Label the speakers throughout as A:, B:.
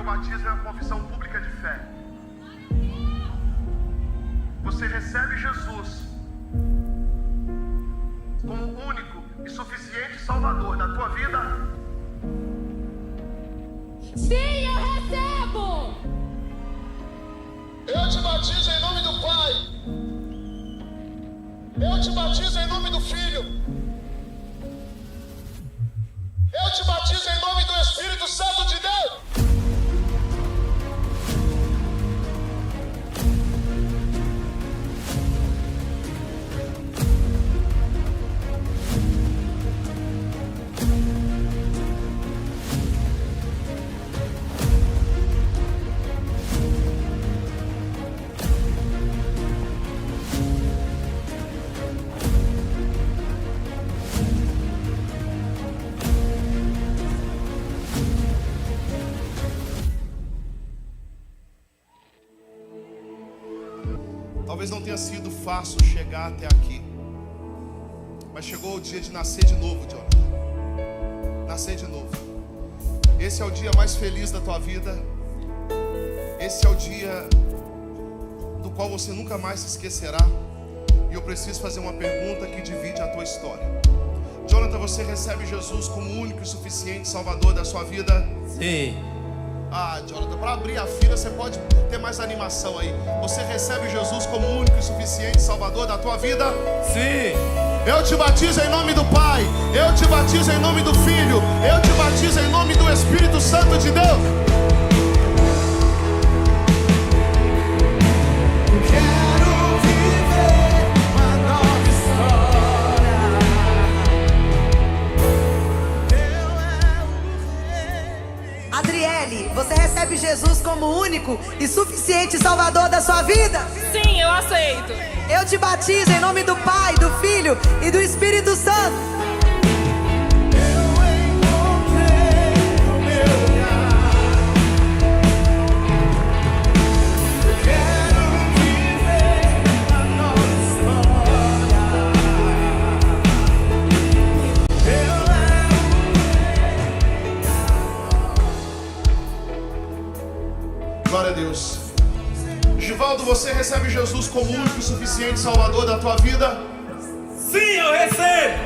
A: Teu batismo é uma confissão pública de fé. Você recebe Jesus como o único e suficiente Salvador da tua vida.
B: Sim, eu recebo.
A: Eu te batizo em nome do Pai. Eu te batizo em nome do Filho. Eu te batizo em nome do Espírito Santo de Deus. Talvez não tenha sido fácil chegar até aqui, mas chegou o dia de nascer de novo, Jonathan. Nascer de novo. Esse é o dia mais feliz da tua vida. Esse é o dia do qual você nunca mais se esquecerá. E eu preciso fazer uma pergunta que divide a tua história. Jonathan, você recebe Jesus como o único e suficiente Salvador da sua vida?
C: Sim.
A: Jonathan, para abrir a fila você pode ter mais animação aí. Você recebe Jesus como o único e suficiente Salvador da tua vida?
C: Sim.
A: Eu te batizo em nome do Pai. Eu te batizo em nome do Filho. Eu te batizo em nome do Espírito Santo de Deus.
D: Você recebe Jesus como o único e suficiente Salvador da sua vida?
B: Sim, eu aceito.
D: Eu te batizo em nome do Pai, do Filho e do Espírito Santo.
A: Glória a Deus. Givaldo, você recebe Jesus como o único e suficiente Salvador da tua vida?
C: Sim, eu recebo.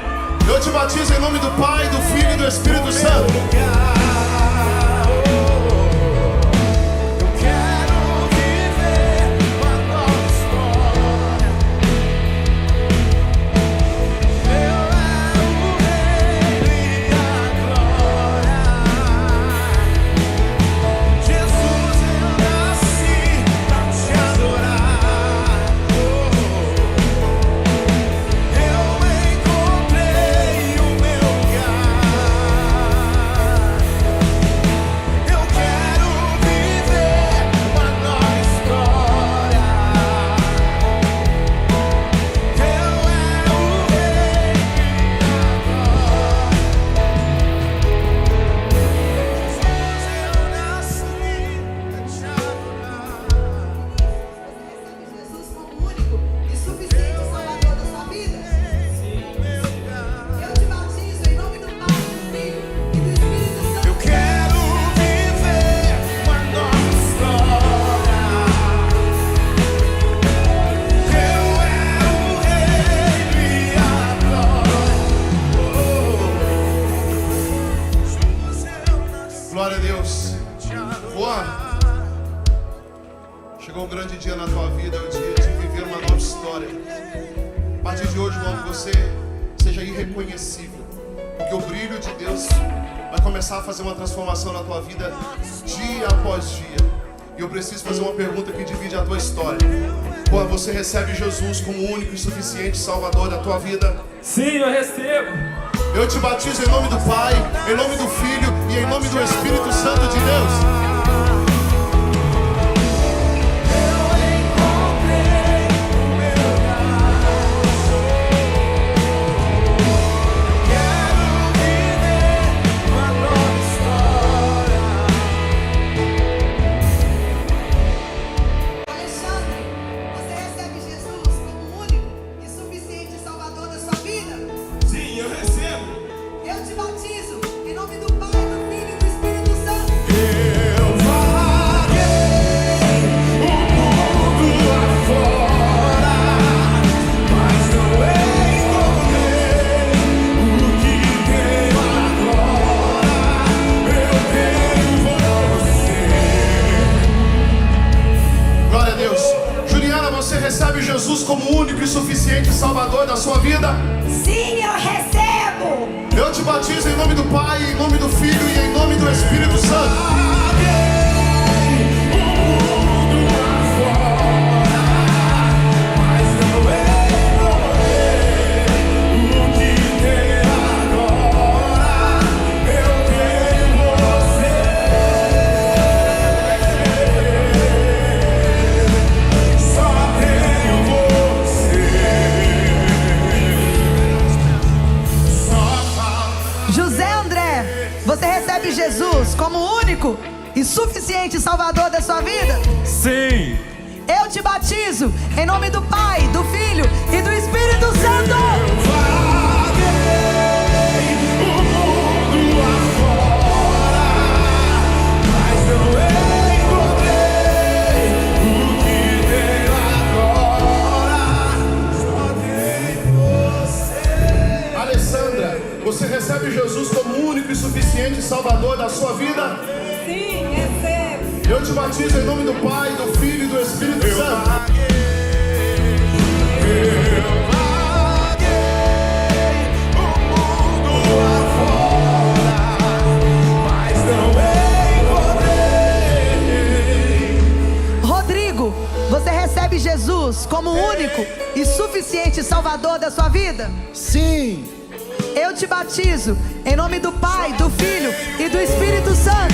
A: Eu te batizo em nome do Pai, do Filho e do Espírito Santo. Glória a Deus. Juan, chegou um grande dia na tua vida, é o dia de viver uma nova história. A partir de hoje, Juan, que você seja irreconhecível, porque o brilho de Deus vai começar a fazer uma transformação na tua vida dia após dia. E eu preciso fazer uma pergunta que divide a tua história. Juan, você recebe Jesus como o único e suficiente Salvador da tua vida?
C: Sim, eu recebo.
A: Eu te batizo em nome do Pai, em nome do Filho e em nome do Espírito Santo de Deus.
D: Eu te batizo em nome do Pai, do Filho e do Espírito Santo.
A: Eu em nome do Pai, em nome do Filho e em nome do Espírito Santo.
D: Você recebe Jesus como único e suficiente Salvador da sua vida?
C: Sim.
D: Eu te batizo em nome do Pai, do Filho e do Espírito Santo.
A: Você recebe Jesus como único e suficiente Salvador da sua vida?
B: Sim, recebo.
A: Eu te batizo em nome do Pai, do Filho e do Espírito Santo.
D: Rodrigo, você recebe Jesus como único e suficiente Salvador da sua vida?
E: Sim.
D: Eu te batizo em nome do Pai, do Filho e do Espírito Santo.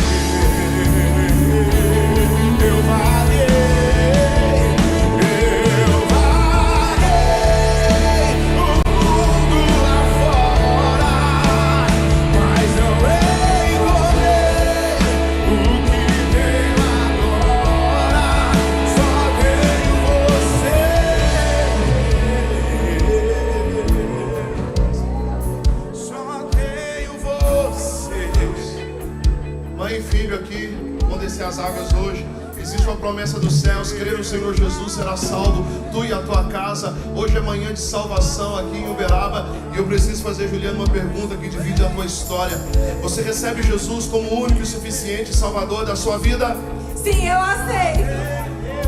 A: As águas hoje, existe uma promessa dos céus. Crer no Senhor Jesus, será salvo tu e a tua casa. Hoje é manhã de salvação aqui em Uberaba, e eu preciso fazer, Juliana, uma pergunta que divide a tua história. Você recebe Jesus como único e suficiente Salvador da sua vida?
B: Sim, eu aceito.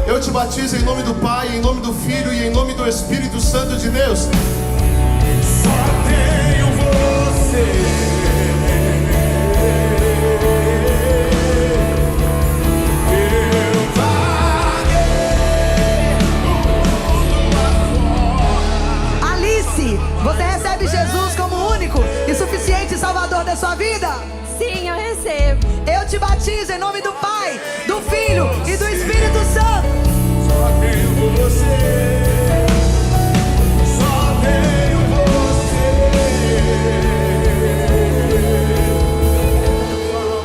A: Eu te batizo em nome do Pai, em nome do Filho e em nome do Espírito Santo de Deus.
C: Só tenho você.
D: Você recebe Jesus como único e suficiente Salvador da sua vida?
B: Sim, eu recebo.
D: Eu te batizo em nome do Pai, do Filho e do Espírito Santo.
C: Só tenho você. Só tenho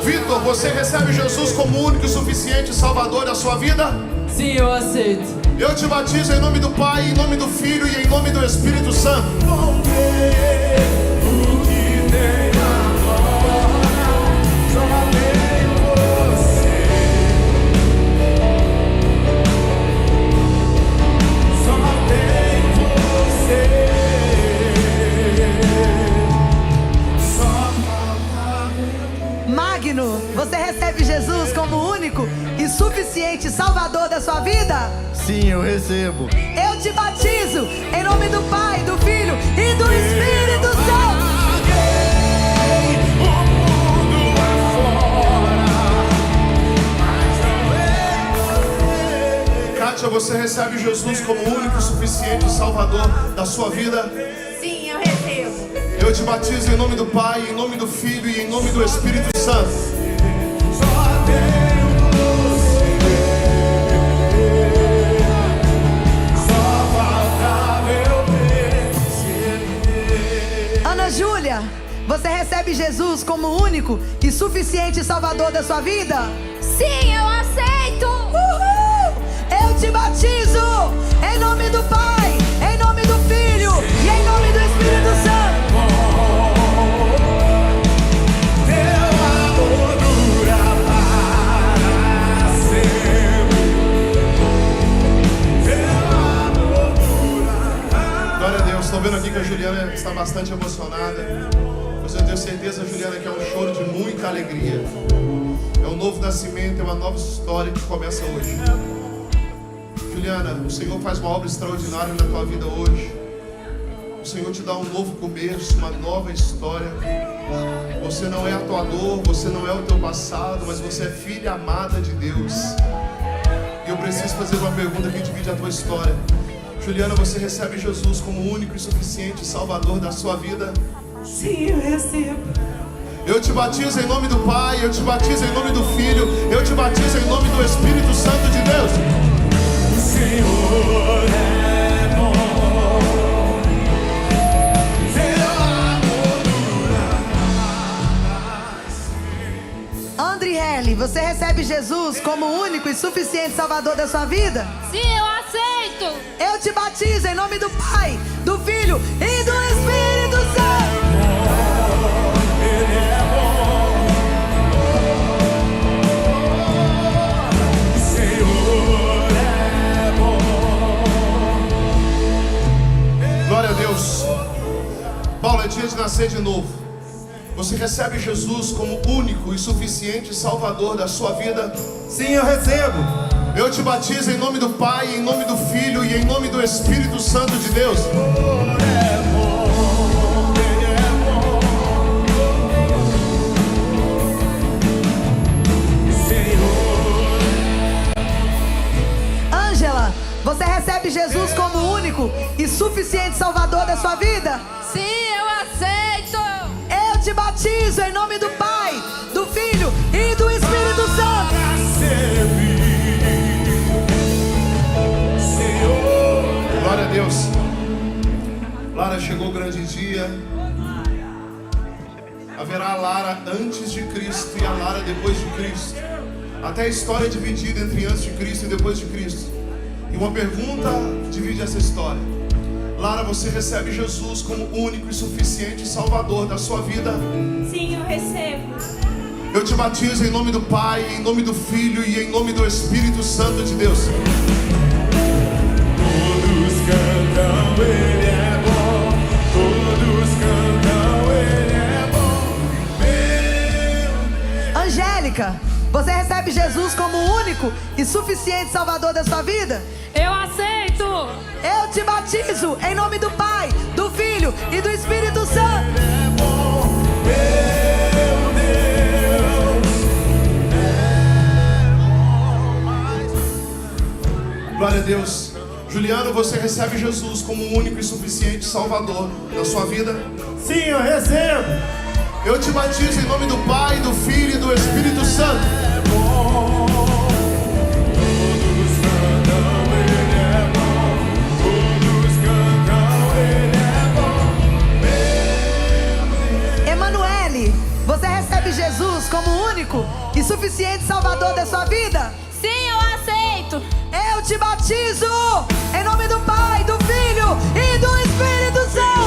C: você.
A: Vitor, você recebe Jesus como único e suficiente Salvador da sua vida?
F: Sim, eu aceito.
A: Eu te batizo em nome do Pai, em nome do Filho e em nome do Espírito Santo.
C: Vou ver o que tem agora. Só tenho você. Só tenho você. Só falta.
D: Magno, você recebe Jesus como único e suficiente Salvador da sua vida?
E: Sim, eu recebo.
D: Eu te batizo em nome do Pai, do Filho e do Espírito Santo.
A: Kátia, você recebe Jesus como único e suficiente Salvador da sua vida?
B: Sim, eu recebo.
A: Eu te batizo em nome do Pai, em nome do Filho e em nome do Espírito Santo.
C: Só tenho
D: Júlia, você recebe Jesus como único e suficiente Salvador da sua vida?
B: Sim, eu aceito.
D: Uhul! Eu te batizo em nome do Pai, em nome do Filho e em nome do Espírito Santo.
C: teu amor dura para sempre. Teu amor dura.
A: Glória a Deus, estou vendo aqui que a Juliana está bastante emocionada. Mas eu tenho certeza, Juliana, que é um choro de muita alegria. É um novo nascimento, é uma nova história que começa hoje. Juliana, o Senhor faz uma obra extraordinária na tua vida hoje. O Senhor te dá um novo começo, uma nova história. Você não é atuador, você não é o teu passado, mas você é filha amada de Deus. E eu preciso fazer uma pergunta que divide a tua história. Juliana, você recebe Jesus como o único e suficiente Salvador da sua vida?
B: Sim, eu recebo.
A: Eu te batizo em nome do Pai, eu te batizo em nome do Filho, eu te batizo em nome do Espírito Santo de Deus.
C: O Senhor é bom.
D: Andriele, você recebe Jesus como o único e suficiente Salvador da sua vida?
B: Sim, eu aceito.
D: Eu te batizo em nome do Pai, do Filho e do Espírito Santo.
C: Ele é bom. O Senhor é bom.
A: Glória a Deus. Paulo, é dia de nascer de novo. Você recebe Jesus como único e suficiente Salvador da sua vida?
E: Sim, eu recebo.
A: Eu te batizo em nome do Pai, em nome do Filho e em nome do Espírito Santo de Deus.
D: Ângela, você recebe Jesus como o único e suficiente Salvador da sua vida?
B: Sim, eu aceito.
D: Eu te batizo em nome do Pai, do Filho e do Espírito Santo.
A: Glória a Deus. Lara, chegou o grande dia. Haverá a Lara antes de Cristo e a Lara depois de Cristo. Até a história é dividida entre antes de Cristo e depois de Cristo. E uma pergunta divide essa história. Lara, você recebe Jesus como único e suficiente Salvador da sua vida?
B: Sim, eu recebo.
A: Eu te batizo em nome do Pai, em nome do Filho e em nome do Espírito Santo de Deus.
C: Todos cantam, Ele é bom. Todos cantam, Ele é bom.
D: Angélica, você recebe Jesus como o único e suficiente Salvador da sua vida?
B: Eu aceito.
D: Eu te batizo em nome do Pai, do Filho e do Espírito Santo.
A: Glória a Deus. Juliano, você recebe Jesus como o único e suficiente Salvador da sua vida?
E: Sim, eu recebo.
A: Eu te batizo em nome do Pai, do Filho e do Espírito Santo.
D: Emanuele, você recebe Jesus como o único e suficiente Salvador da sua vida?
B: Sim, eu aceito.
D: Eu te batizo em nome do Pai, do Filho e do Espírito Santo.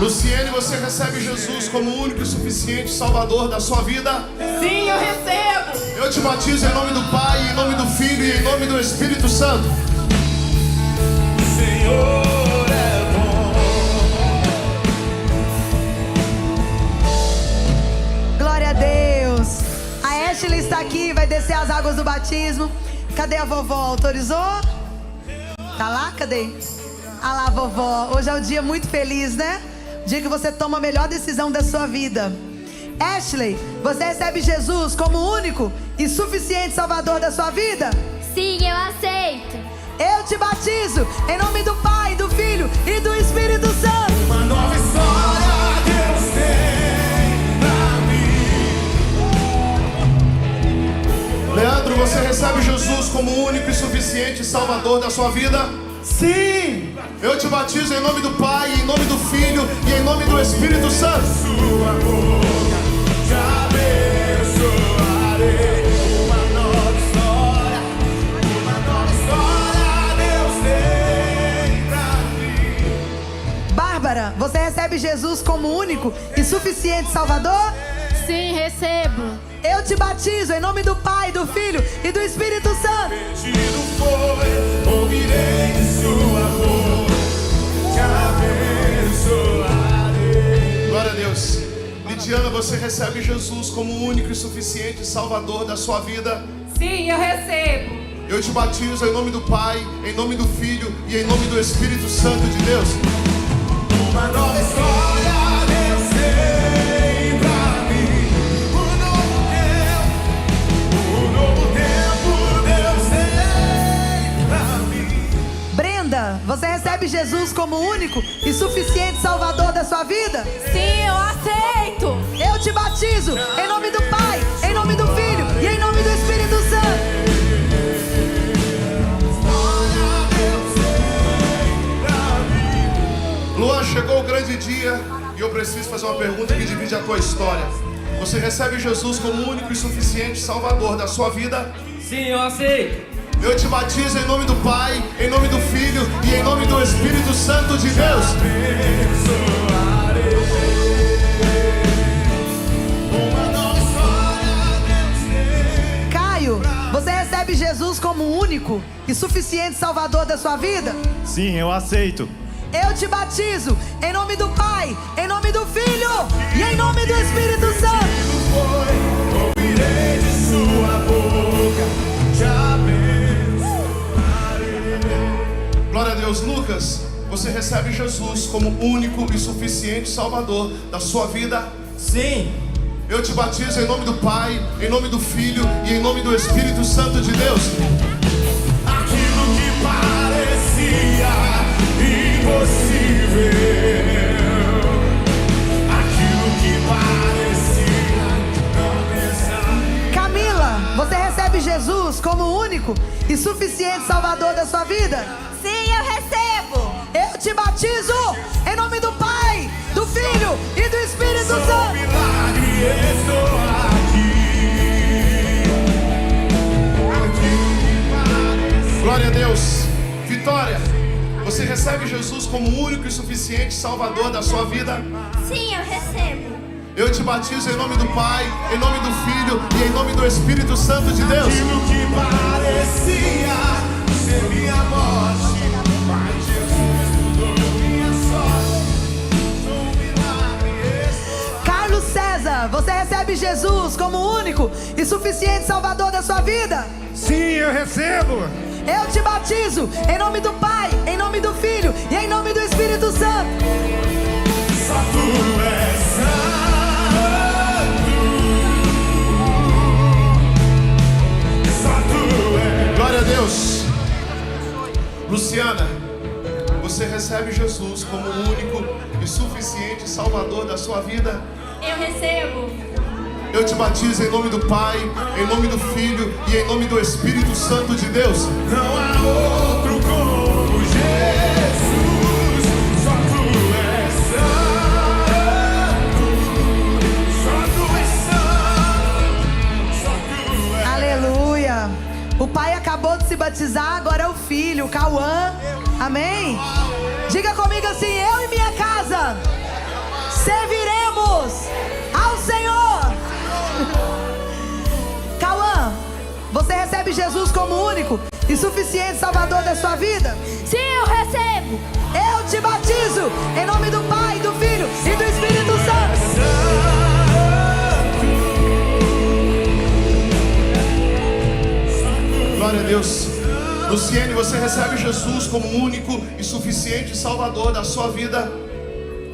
A: Luciene, você recebe Jesus como o único e suficiente Salvador da sua vida?
B: Sim, eu recebo.
A: Eu te batizo em nome do Pai, em nome do Filho e em nome do Espírito Santo.
C: Senhor é bom.
D: Glória a Deus. A Ashley está aqui, vai descer as águas do batismo. Cadê a vovó? Autorizou? Tá lá? Cadê? Ah lá, vovó. Hoje é um dia muito feliz, né? Dia que você toma a melhor decisão da sua vida. Ashley, você recebe Jesus como o único e suficiente Salvador da sua vida?
B: Sim, eu aceito.
D: Eu te batizo em nome do Pai, do Filho e do Espírito Santo.
C: Uma nova história Deus tem pra mim.
A: Leandro, você recebe Jesus como o único e suficiente Salvador da sua vida?
E: Sim.
A: Eu te batizo em nome do Pai, em nome do Filho e em nome do Espírito Santo.
C: Sua boca te abençoarei. Uma nova história Deus tem pra mim.
D: Bárbara, você recebe Jesus como único e suficiente Salvador?
B: Sim, recebo.
D: Eu te batizo em nome do Pai, do Filho e do Espírito Santo.
C: Pedido foi, ouvirei de sua boca, te abençoarei.
A: Glória a Deus. Lidiana, você recebe Jesus como o único e suficiente Salvador da sua vida?
F: Sim, eu recebo.
A: Eu te batizo em nome do Pai, em nome do Filho e em nome do Espírito Santo de Deus.
C: Uma nova história Deus tem pra mim. Um novo tempo Deus tem pra mim.
D: Brenda, você recebe Jesus como único e suficiente Salvador da sua vida?
B: Sim, eu aceito.
D: Eu te batizo em nome do Pai, em nome do Filho e em nome do Espírito Santo.
A: Luan, chegou o grande dia e eu preciso fazer uma pergunta que divide a tua história. Você recebe Jesus como único e suficiente Salvador da sua vida?
F: Sim, eu aceito.
A: Eu te batizo em nome do Pai, em nome do Filho e em nome do Espírito Santo de Deus.
D: Caio, você recebe Jesus como único e suficiente Salvador da sua vida?
E: Sim, eu aceito.
D: Eu te batizo em nome do Pai, em nome do Filho e em nome do Espírito Santo.
C: Ouvirei de sua boca, te abençoarei.
A: Glória a Deus. Lucas, você recebe Jesus como único e suficiente Salvador da sua vida?
E: Sim.
A: Eu te batizo em nome do Pai, em nome do Filho e em nome do Espírito Santo de Deus.
C: Aquilo que parecia impossível, aquilo que parecia não pensar.
D: Camila, você recebe Jesus como único e suficiente Salvador da sua vida?
B: Sim, eu recebo.
D: Eu te batizo em nome do Pai, do Filho e do Espírito
C: Sou
D: Santo.
C: milagre, estou aqui. Aquilo que parecia.
A: Glória a Deus. Vitória, você recebe Jesus como único e suficiente Salvador da sua vida?
B: Sim, eu recebo.
A: Eu te batizo em nome do Pai, em nome do Filho e em nome do Espírito Santo de Deus.
C: Aquilo que parecia ser minha morte, mas Jesus mudou minha sorte. Sou um milagre, estou
D: Carlos César, você recebe Jesus como único e suficiente Salvador da sua vida?
E: Sim, eu recebo.
D: Eu te batizo em nome do Pai, em nome do Filho e em nome do Espírito Santo.
C: só tu és santo. Só tu és.
A: Glória a Deus. Luciana, você recebe Jesus como o único e suficiente Salvador da sua vida?
B: Eu recebo.
A: Eu te batizo em nome do Pai, em nome do Filho e em nome do Espírito Santo de Deus.
C: Não há outro como Jesus. Só tu és santo. Só tu és santo. Só tu és.
D: Aleluia. O pai acabou de se batizar, agora é o filho, o Cauã. Amém? Diga comigo assim: eu e minha casa serviremos ao Senhor. Cauã, você recebe Jesus como único e suficiente Salvador da sua vida?
B: Sim, eu recebo.
D: Eu te batizo em nome do Pai, do Filho e do Espírito Santo.
A: Glória a Deus. Luciene, você recebe Jesus como único e suficiente Salvador da sua vida?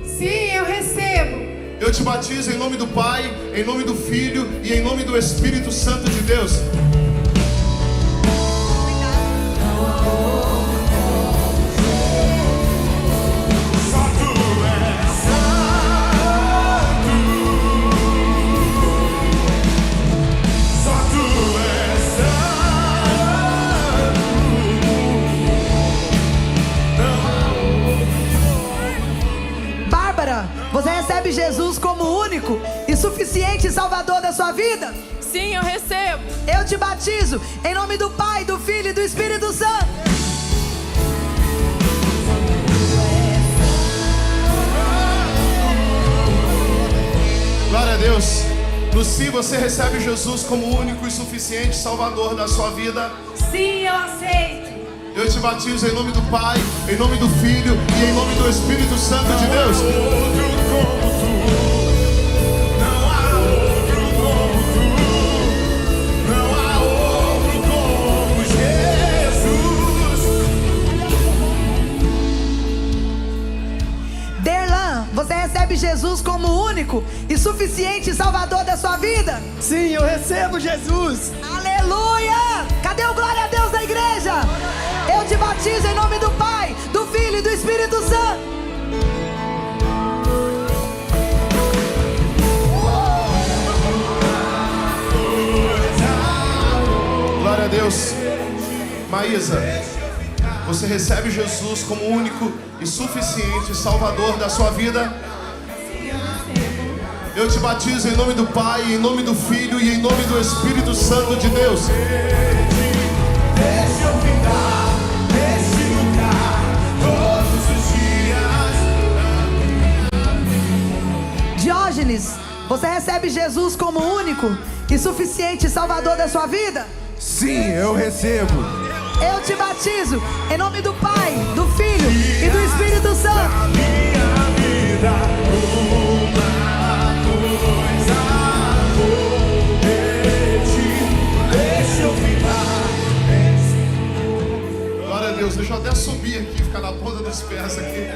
F: Sim, eu recebo.
A: Eu te batizo em nome do Pai, em nome do Filho e em nome do Espírito Santo de Deus.
C: Só tu és santo. Só tu és santo.
D: Bárbara, você recebe Jesus como único e suficiente Salvador da sua vida?
F: Sim, eu recebo.
D: Eu te batizo em nome do Pai, do Filho e do Espírito Santo.
A: Glória a Deus. Luci, você recebe Jesus como único e suficiente Salvador da sua vida?
B: Sim, eu aceito.
A: Eu te batizo em nome do Pai, em nome do Filho e em nome do Espírito Santo de Deus.
C: Outro como tu. Não há outro como tu. Não há outro.
D: recebe Jesus como único e suficiente Salvador da sua vida?
G: Sim, eu recebo Jesus.
D: Aleluia! Cadê o glória a Deus da igreja? Eu te batizo em nome do Pai, do Filho e do Espírito Santo.
A: Glória a Deus. Maísa, você recebe Jesus como único e suficiente Salvador da sua vida? Eu te batizo em nome do Pai, em nome do Filho e em nome do Espírito Santo de Deus.
C: Deixa eu ficar nesse lugar todos os dias.
D: Diógenes, você recebe Jesus como único e suficiente Salvador da sua vida?
G: Sim, eu recebo.
D: Eu te batizo em nome do Pai, do Filho e do Espírito Santo.
C: Minha vida, uma coisa vou pedir. Deixa eu ficar.
A: Glória a Deus, deixa eu até subir aqui, ficar na ponta dos pés aqui.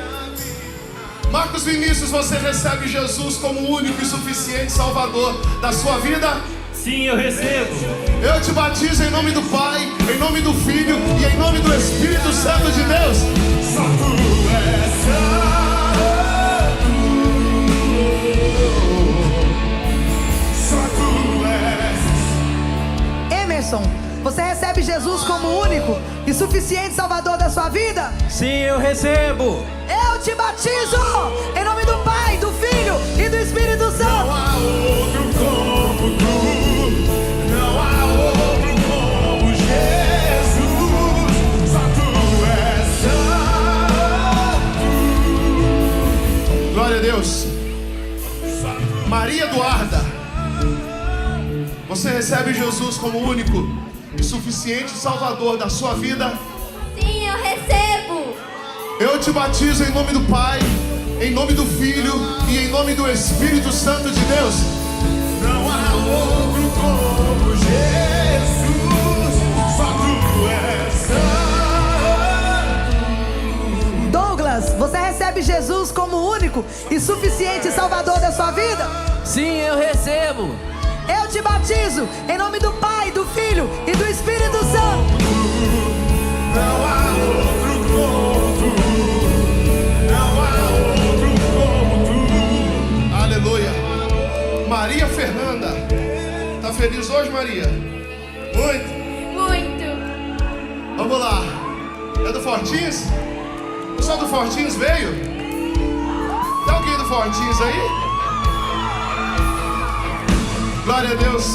A: Marcos Vinícius, você recebe Jesus como único e suficiente Salvador da sua vida?
E: Sim, eu recebo.
A: Eu te batizo em nome do Pai, em nome do Filho e em nome do Espírito Santo de Deus.
C: Só tu és santo. Só tu és.
D: Emerson, você recebe Jesus como único e suficiente Salvador da sua vida?
E: Sim, eu recebo.
D: Eu te batizo em nome do Pai, do Filho e do Espírito Santo.
C: Não há outro como tu. Não há outro como Jesus. Só tu és santo.
A: Glória a Deus. Maria Eduarda, você recebe Jesus como único e suficiente Salvador da sua vida?
B: Sim, eu recebo.
A: Eu te batizo em nome do Pai, em nome do Filho e em nome do Espírito Santo de Deus.
C: Não há outro como Jesus. Só tu és santo.
D: Douglas, você recebe Jesus como único e suficiente Salvador da sua vida?
F: Sim, eu recebo.
D: Eu te batizo em nome do Pai, do Filho e do Espírito Santo.
C: Não há outro como tu. Não há outro como tu.
A: Aleluia. Maria Fernanda, tá feliz hoje, Maria? Muito.
B: Muito.
A: Vamos lá. É do Fortins? O pessoal do Fortins veio? Tem alguém do Fortins aí? Glória a Deus.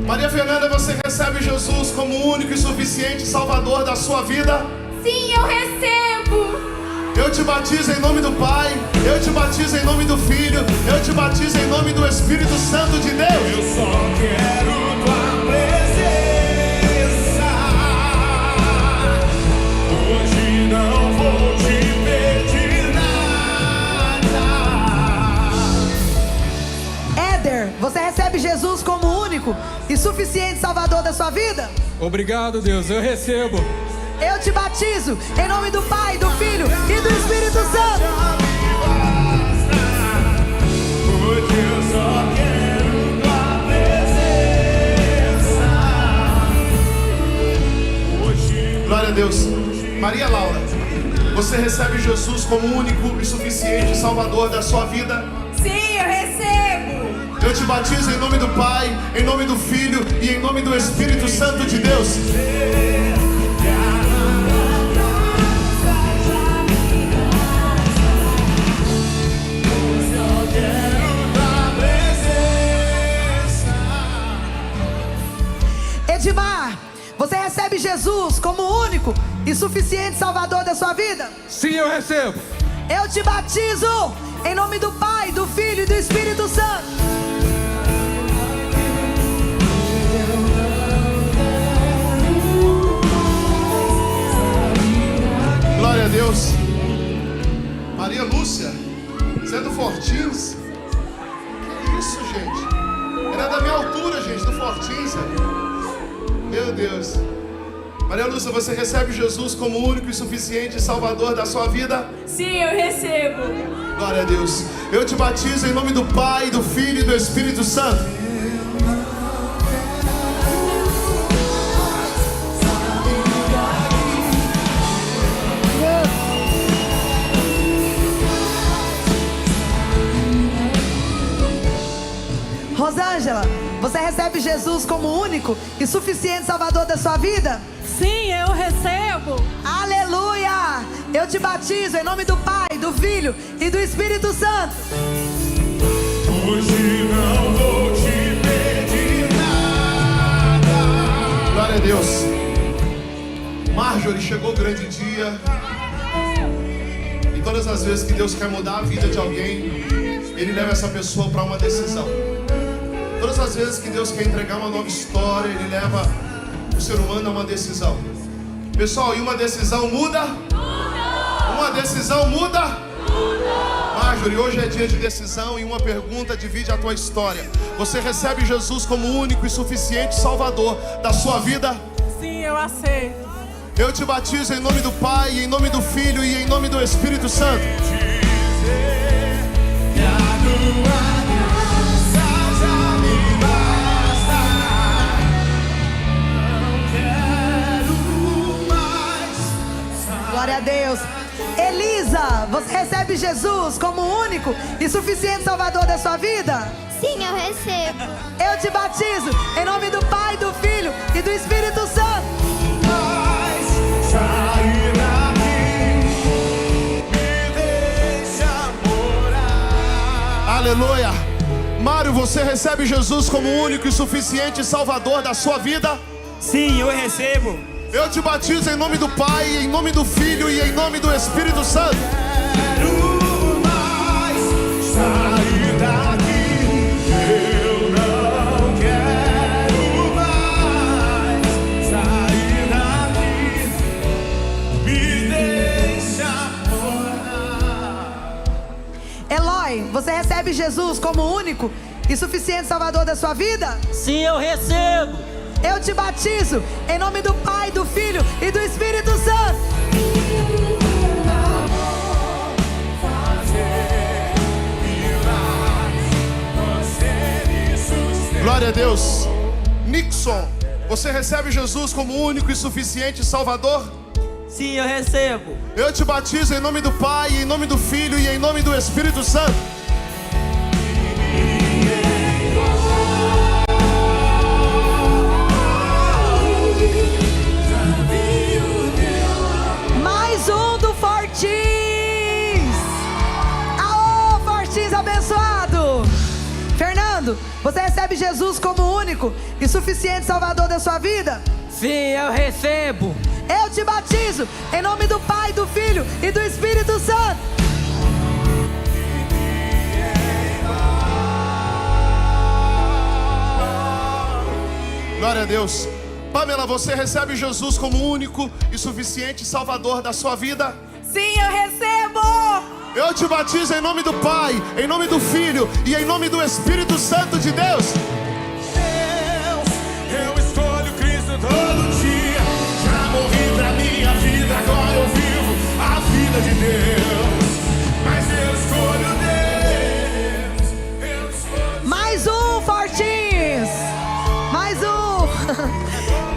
A: Maria Fernanda, você recebe Jesus como único e suficiente Salvador da sua vida?
B: Sim, eu recebo.
A: Eu te batizo em nome do Pai, eu te batizo em nome do Filho, eu te batizo em nome do Espírito Santo de Deus.
C: Eu só quero tua presença. Hoje não vou te pedir nada.
D: Éder, você recebe Jesus como único e suficiente Salvador da sua vida?
H: Obrigado, Deus, eu recebo.
D: Eu te batizo em nome do Pai, do Filho e do Espírito Santo.
C: Hoje eu só quero tua presença. Hoje
A: Glória a Deus. Maria Laura, você recebe Jesus como único e suficiente Salvador da sua vida?
F: Sim, eu recebo.
A: Eu te batizo em nome do Pai, em nome do Filho e em nome do Espírito Santo de Deus.
D: Edmar, você recebe Jesus como único e suficiente Salvador da sua vida?
H: Sim, eu recebo.
D: Eu te batizo em nome do Pai, do Filho e do Espírito Santo.
A: Glória a Deus. Maria Lúcia, você é do Fortins? Que isso, gente? Era da minha altura, gente, do Fortins. Meu Deus. Maria Lúcia, você recebe Jesus como único e suficiente Salvador da sua vida?
F: Sim, eu recebo.
A: Glória a Deus. Eu te batizo em nome do Pai, do Filho e do Espírito Santo.
D: Rosângela, você recebe Jesus como único e suficiente Salvador da sua vida?
F: Sim, eu recebo.
D: Aleluia! Eu te batizo em nome do Pai, do Filho e do Espírito Santo.
C: Hoje não vou te pedir nada.
A: Glória a Deus. Marjorie, chegou o grande dia. E todas as vezes que Deus quer mudar a vida de alguém, Ele leva essa pessoa para uma decisão. Todas as vezes que Deus quer entregar uma nova história, Ele leva o ser humano a uma decisão. Pessoal, e uma decisão muda? Uma decisão muda? Marjorie, hoje é dia de decisão e uma pergunta divide a tua história. Você recebe Jesus como único e suficiente Salvador da sua vida?
F: Sim, eu aceito.
A: Eu te batizo em nome do Pai, em nome do Filho e em nome do Espírito Santo.
D: Glória a Deus. Elisa, você recebe Jesus como único e suficiente Salvador da sua vida?
B: Sim, eu recebo.
D: Eu te batizo em nome do Pai, do Filho e do Espírito Santo.
C: Sair daqui, me deixa morar.
A: Aleluia. Mário, você recebe Jesus como único e suficiente Salvador da sua vida?
E: Sim, eu recebo.
A: Eu te batizo em nome do Pai, em nome do Filho e em nome do Espírito Santo.
C: Quero mais sair daqui. Eu não quero mais sair daqui. Me deixa morar.
D: Eloy, você recebe Jesus como único e suficiente Salvador da sua vida?
F: Sim, eu recebo.
D: Eu te batizo em nome do Pai, do Filho e do Espírito Santo.
A: Glória a Deus. Nixon, você recebe Jesus como único e suficiente Salvador?
F: Sim, eu recebo.
A: Eu te batizo em nome do Pai, em nome do Filho e em nome do Espírito Santo.
D: Mais um do Fortins. Aô, Fortins abençoado. Fernando, você recebe Jesus como único e suficiente Salvador da sua vida?
F: Sim, eu recebo.
D: Eu te batizo em nome do Pai, do Filho e do Espírito Santo.
A: Glória a Deus. Pamela, você recebe Jesus como único e suficiente Salvador da sua vida?
F: Sim, eu recebo.
A: Eu te batizo em nome do Pai, em nome do Filho e em nome do Espírito Santo de Deus.
C: Eu escolho Cristo todo dia. Já morri pra minha vida, agora eu vivo a vida de Deus. Mas eu escolho Deus. Eu escolho.
D: Mais um, Fortins. Mais um.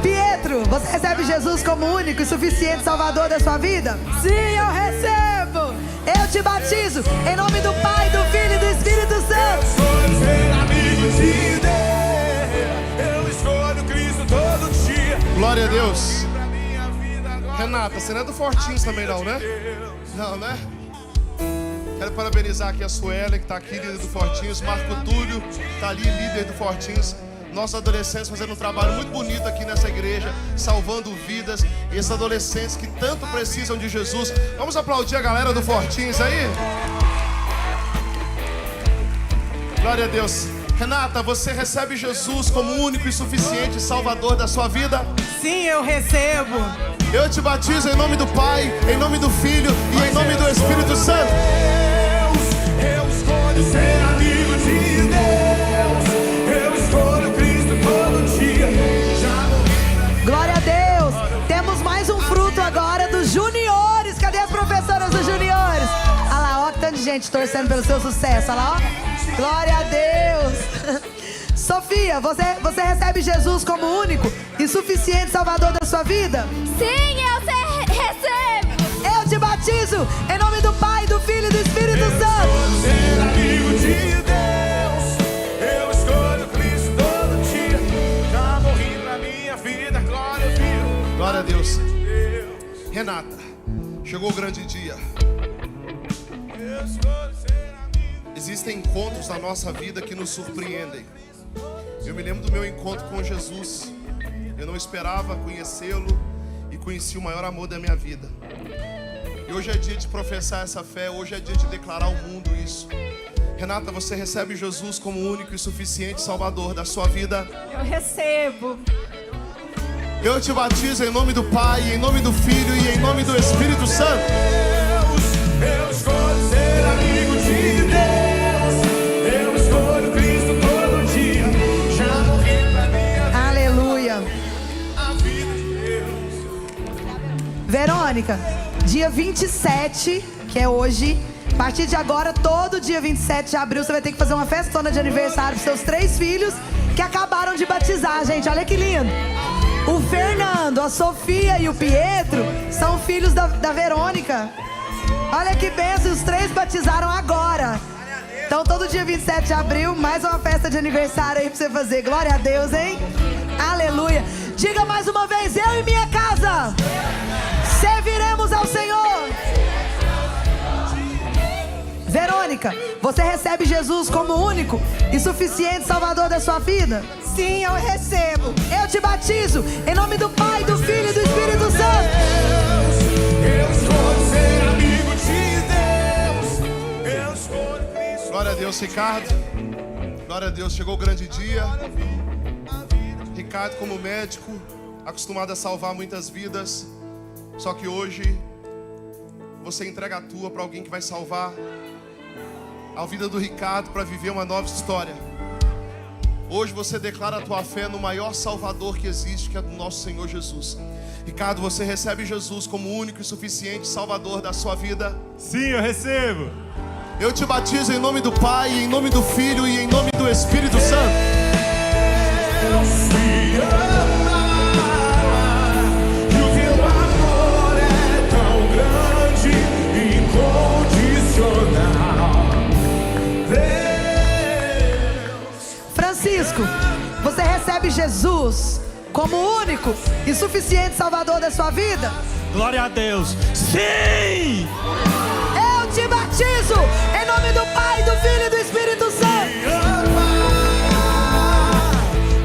D: Pietro, você recebe Jesus como único e suficiente Salvador da sua vida?
F: Sim, eu recebo.
D: Eu te batizo em nome do Pai, do Filho e do Espírito Santo.
C: Escolho ser amigo de Deus. Eu escolho Cristo todo dia.
A: Glória a Deus.
C: Pra minha vida agora.
A: Renata, você não é do Fortins também não, né? Não, né? Quero parabenizar aqui a Suelen, que está aqui, líder do Fortins. Marco Túlio, está ali, líder do Fortins. Nossos adolescentes fazendo um trabalho muito bonito aqui nessa igreja, salvando vidas. E esses adolescentes que tanto precisam de Jesus. Vamos aplaudir a galera do Fortins aí? Glória a Deus. Renata, você recebe Jesus como único e suficiente Salvador da sua vida?
F: Sim, eu recebo.
A: Eu te batizo em nome do Pai, em nome do Filho e em nome do Espírito Santo.
C: Eu escolho ser amigo de Deus. Eu escolho Cristo todo dia. Já morri.
D: Glória a Deus. Temos gente torcendo pelo seu sucesso. Olha lá, ó. Glória a Deus. Sofia, você recebe Jesus como único e suficiente Salvador da sua vida?
B: Sim, eu recebo.
D: Eu te batizo em nome do Pai, do Filho e do Espírito Santo.
C: Ser amigo de Deus, eu escolho Cristo todo dia. Já morri pra minha vida, glória ao Filho.
A: Glória a Deus. Renata, chegou o grande dia.
C: Eu escolho ser amigo.
A: Existem encontros na nossa vida que nos surpreendem. Eu me lembro do meu encontro com Jesus. Eu não esperava conhecê-lo e conheci o maior amor da minha vida. E hoje é dia de professar essa fé, hoje é dia de declarar ao mundo isso. Renata, você recebe Jesus como único e suficiente Salvador da sua vida?
B: Eu recebo.
A: Eu te batizo em nome do Pai, em nome do Filho e em nome do Espírito Santo.
C: Eu escolho ser amigo de Deus. Eu escolho Cristo todo dia. Já morri pra minha
D: Aleluia.
C: vida de Deus.
D: Verônica, dia 27, que é hoje, a partir de agora, todo dia 27 de abril, você vai ter que fazer uma festona de aniversário para seus 3 filhos que acabaram de batizar, gente. Olha que lindo. O Fernando, a Sofia e o Pietro são filhos da Verônica. Olha que bênção, os 3 batizaram agora. Então todo dia 27 de abril, mais uma festa de aniversário aí pra você fazer. Glória a Deus, hein? Aleluia. Diga mais uma vez, eu e minha casa serviremos ao Senhor. Verônica, você recebe Jesus como único e suficiente Salvador da sua vida?
F: Sim, eu recebo.
D: Eu te batizo em nome do Pai, do Filho e do Espírito Santo.
C: Eu escolho ser amigo de Deus. Eu escolho Cristo.
A: Glória a Deus, Ricardo. Glória a Deus, chegou o grande dia. Ricardo, como médico, acostumado a salvar muitas vidas, só que hoje você entrega a tua para alguém que vai salvar a vida do Ricardo para viver uma nova história. Hoje você declara a tua fé no maior Salvador que existe, que é do nosso Senhor Jesus. Ricardo, você recebe Jesus como único e suficiente Salvador da sua vida?
E: Sim, eu recebo.
A: Eu te batizo em nome do Pai, em nome do Filho e em nome do Espírito Santo.
C: Deus me ama, e o teu amor é tão grande e incondicional. Deus.
D: Francisco, você recebe Jesus como único e suficiente Salvador da sua vida?
E: Glória a Deus. Sim!
D: Eu te batizo em nome do Pai, do Filho e do Espírito Santo.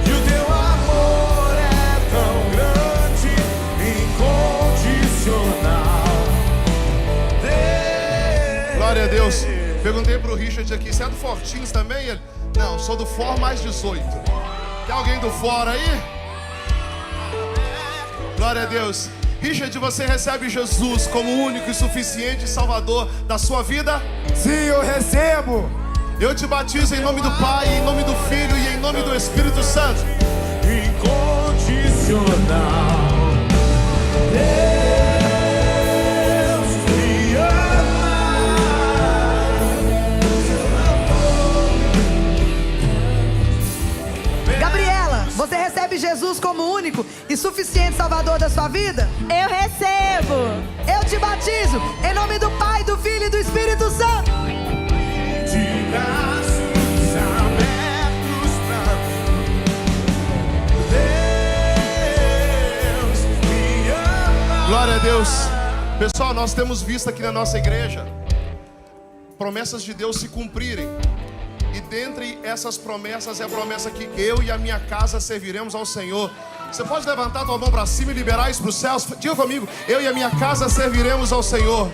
C: E o teu amor é tão grande, incondicional.
A: Glória a Deus. Perguntei pro Richard aqui, você é do Fortins também? Ele, não, sou do For mais 18. Tem alguém do For aí? Glória a Deus. Richard, você recebe Jesus como único e suficiente Salvador da sua vida?
G: Sim, eu recebo.
A: Eu te batizo em nome do Pai, em nome do Filho e em nome do Espírito Santo.
C: Incondicional. Deus me ama.
D: Gabriela, você recebe Jesus como único e suficiente Salvador da sua vida?
B: Eu recebo.
D: Eu te batizo em nome do Pai, do Filho e do Espírito Santo.
C: De braços abertos pra Deus me ama.
A: Glória a Deus. Pessoal, nós temos visto aqui na nossa igreja promessas de Deus se cumprirem. E dentre essas promessas é a promessa que eu e a minha casa serviremos ao Senhor. Você pode levantar a tua mão para cima e liberar isso para os céus? Diga comigo, eu e a minha casa serviremos ao Senhor.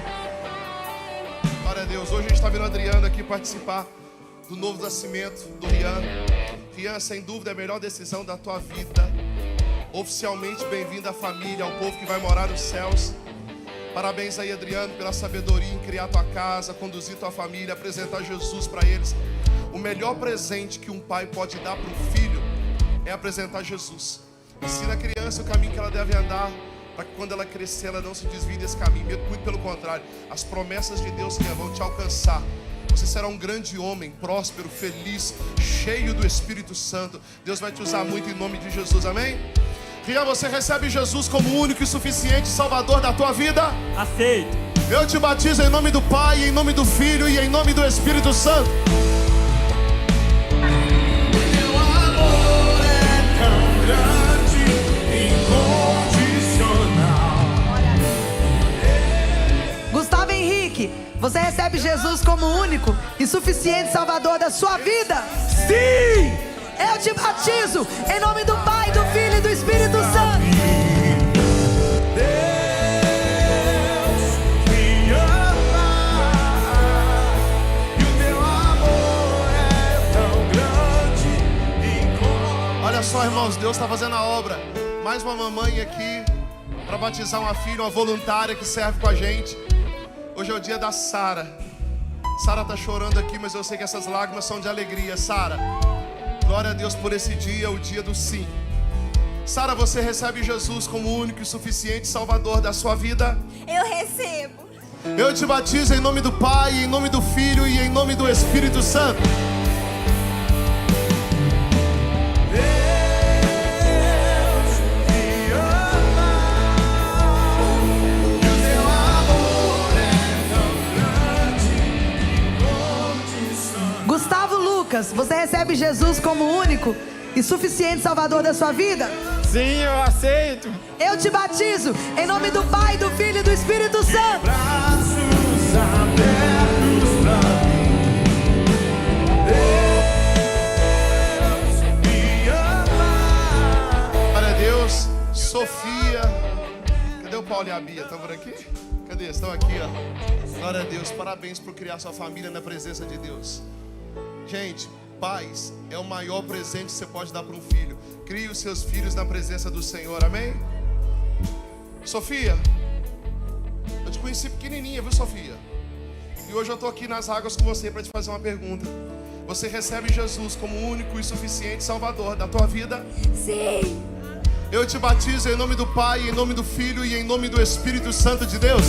A: Glória a Deus. Hoje a gente está vendo o Adriano aqui participar do novo nascimento do Rian. Rian, sem dúvida, é a melhor decisão da tua vida. Oficialmente bem-vindo à família, ao povo que vai morar nos céus. Parabéns aí, Adriano, pela sabedoria em criar tua casa, conduzir tua família, apresentar Jesus para eles. O melhor presente que um pai pode dar para um filho é apresentar Jesus. Ensina a criança o caminho que ela deve andar, para que quando ela crescer, ela não se desvie desse caminho. Muito pelo contrário, as promessas de Deus que vão te alcançar. Você será um grande homem, próspero, feliz, cheio do Espírito Santo. Deus vai te usar muito em nome de Jesus, amém? Rian, você recebe Jesus como único e suficiente Salvador da tua vida?
E: Aceito.
A: Eu te batizo em nome do Pai, em nome do Filho e em nome do Espírito Santo.
C: Teu amor é tão grande, incondicional.
D: Gustavo Henrique, você recebe Jesus como único e suficiente Salvador da sua vida?
E: Sim!
D: Eu te batizo em nome do Pai, do Filho e do Espírito Santo.
C: Deus me ama e o teu amor é tão grande.
A: Olha só, irmãos, Deus está fazendo a obra. Mais uma mamãe aqui para batizar uma filha, uma voluntária que serve com a gente. Hoje é o dia da Sara. Sara está chorando aqui, mas eu sei que essas lágrimas são de alegria. Sara, glória a Deus por esse dia, o dia do sim. Sara, você recebe Jesus como único e suficiente Salvador da sua vida?
B: Eu recebo.
A: Eu te batizo em nome do Pai, em nome do Filho e em nome do Espírito Santo.
D: Gustavo Lucas, você recebe Jesus como único e suficiente Salvador da sua vida?
G: Sim, eu aceito.
D: Eu te batizo em nome do Pai, do Filho e do Espírito Santo.
C: Braços abertos pra mim. Deus me ama.
A: Glória a Deus. Sofia. Cadê o Paulo e a Bia? Estão por aqui? Cadê? Estão aqui, ó. Glória a Deus. Parabéns por criar sua família na presença de Deus. Gente, pais é o maior presente que você pode dar para um filho. Crie os seus filhos na presença do Senhor, amém? Sofia, eu te conheci pequenininha, viu, Sofia? E hoje eu estou aqui nas águas com você para te fazer uma pergunta. Você recebe Jesus como único e suficiente Salvador da tua vida?
B: Sim.
A: Eu te batizo em nome do Pai, em nome do Filho e em nome do Espírito Santo de Deus.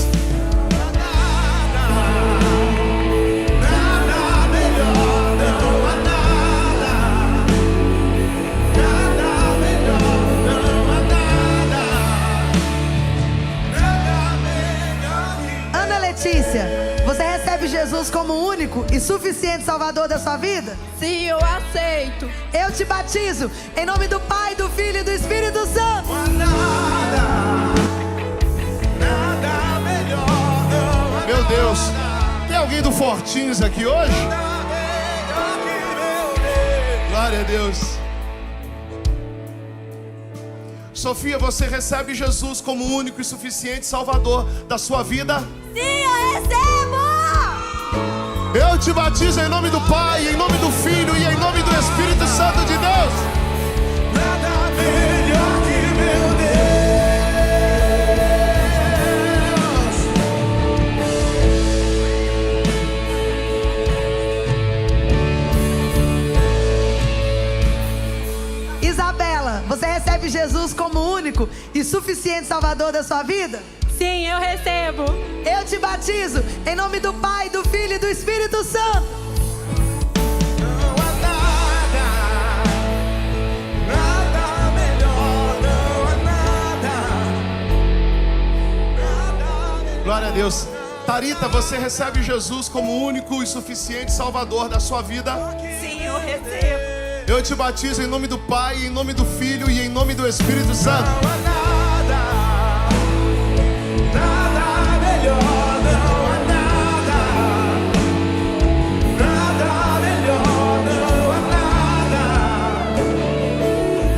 D: Ana Letícia, você recebe Jesus como único e suficiente Salvador da sua vida?
B: Sim, eu aceito.
D: Eu te batizo em nome do Pai, do Filho e do Espírito Santo.
A: Meu Deus, tem alguém do Fortinhos aqui hoje? Glória a Deus. Sofia, você recebe Jesus como único e suficiente Salvador da sua vida?
B: Sim, eu recebo.
A: Eu te batizo em nome do Pai, em nome do Filho e em nome do Espírito Santo de Deus.
C: Nada melhor que meu Deus.
D: Isabela, você recebe Jesus como único e suficiente Salvador da sua vida?
B: Sim, eu recebo.
D: Eu te batizo em nome do Pai, do Filho e do Espírito Santo.
C: Não há nada melhor, não há nada.
A: Glória a Deus. Tarita, você recebe Jesus como único e suficiente Salvador da sua vida?
B: Sim, eu recebo.
A: Eu te batizo em nome do Pai, em nome do Filho e em nome do Espírito Santo.
C: Não há nada melhor, não há nada melhor, não há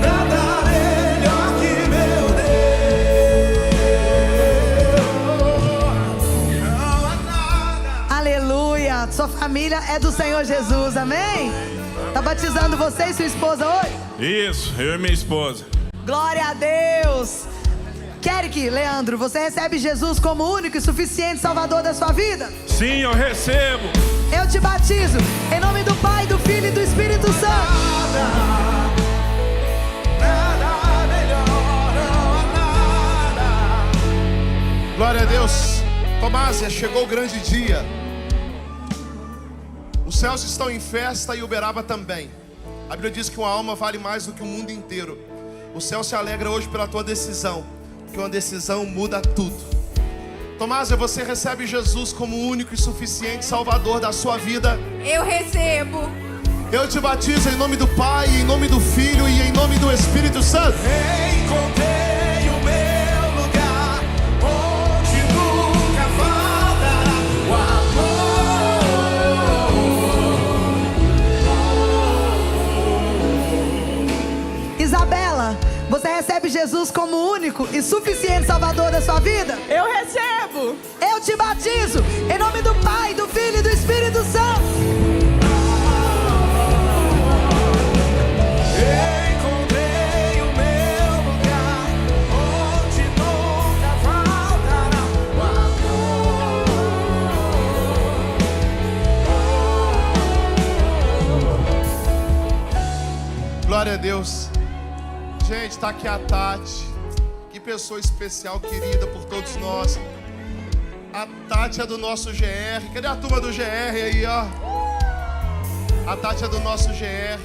C: nada melhor que meu Deus. Não há nada.
D: Aleluia. Sua família é do Senhor Jesus, amém? Tá batizando você e sua esposa hoje?
E: Isso, eu e minha esposa.
D: Glória a Deus. Kerik, Leandro, você recebe Jesus como único e suficiente Salvador da sua vida?
E: Sim, eu recebo.
D: Eu te batizo em nome do Pai, do Filho e do Espírito Santo.
C: Nada melhor, não há
A: Glória a Deus. Tomásia, chegou o grande dia. Os céus estão em festa e Uberaba também. A Bíblia diz que uma alma vale mais do que o mundo inteiro. O céu se alegra hoje pela tua decisão, porque uma decisão muda tudo. Tomásia, você recebe Jesus como o único e suficiente Salvador da sua vida.
B: Eu recebo.
A: Eu te batizo em nome do Pai, em nome do Filho e em nome do Espírito Santo.
C: Encontrei o meu lugar, onde nunca faltará o amor.
D: Isabela, você recebe Jesus como o único e suficiente Salvador da sua vida?
B: Eu recebo.
D: Eu te batizo em nome do Pai, do Filho e do Espírito Santo.
C: Encontrei o meu lugar, onde nunca faltará o amor.
A: Glória a Deus. Gente, tá aqui a Tati. Que pessoa especial, querida por todos nós. A Tati é do nosso GR. Cadê a turma do GR aí, ó? A Tati é do nosso GR.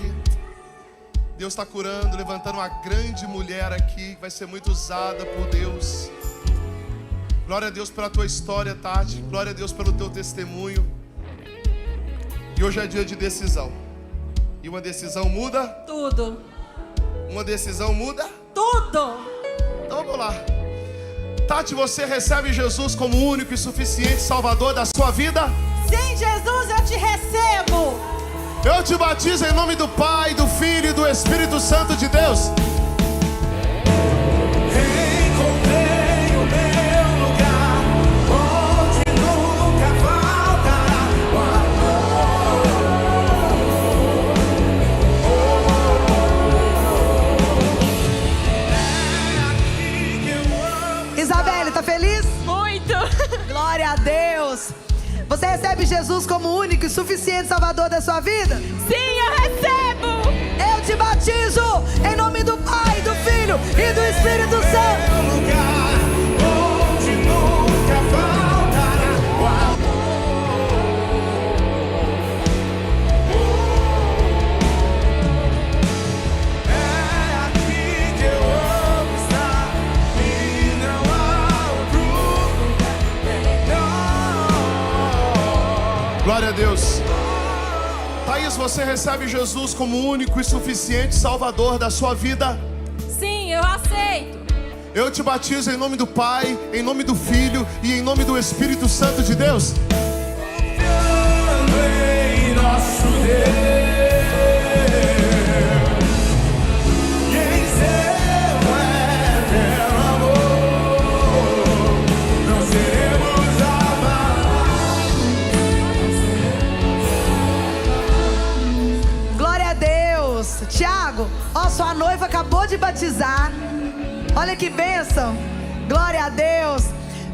A: Deus está curando, levantando uma grande mulher aqui, que vai ser muito usada por Deus. Glória a Deus pela tua história, Tati. Glória a Deus pelo teu testemunho. E hoje é dia de decisão. E uma decisão muda?
B: Tudo.
A: Uma decisão muda?
B: Tudo.
A: Então vamos lá. Tati, você recebe Jesus como o único e suficiente Salvador da sua vida?
F: Sim, Jesus, eu te recebo.
A: Eu te batizo em nome do Pai, do Filho e do Espírito Santo de Deus.
C: Encontrei o meu lugar, onde nunca faltará o amor.
D: Isabela, tá feliz?
B: Muito.
D: Glória a Deus. Você recebe Jesus como o único e suficiente Salvador da sua vida?
B: Sim, eu recebo.
D: Eu te batizo em nome do Pai, do Filho e do Espírito Santo.
C: Lugar onde nunca faltará o amor. É aqui que eu amo estar e não há outro lugar.
A: Glória a Deus. Thaís, você recebe Jesus como o único e suficiente Salvador da sua vida?
B: Sim, eu aceito.
A: Eu te batizo em nome do Pai, em nome do Filho e em nome do Espírito Santo de Deus.
C: Confiando em nosso Deus e em seu eterno amor, não seremos abalados.
D: Glória a Deus. Tiago, ó, sua noiva acabou de batizar. Olha que bênção. Glória a Deus.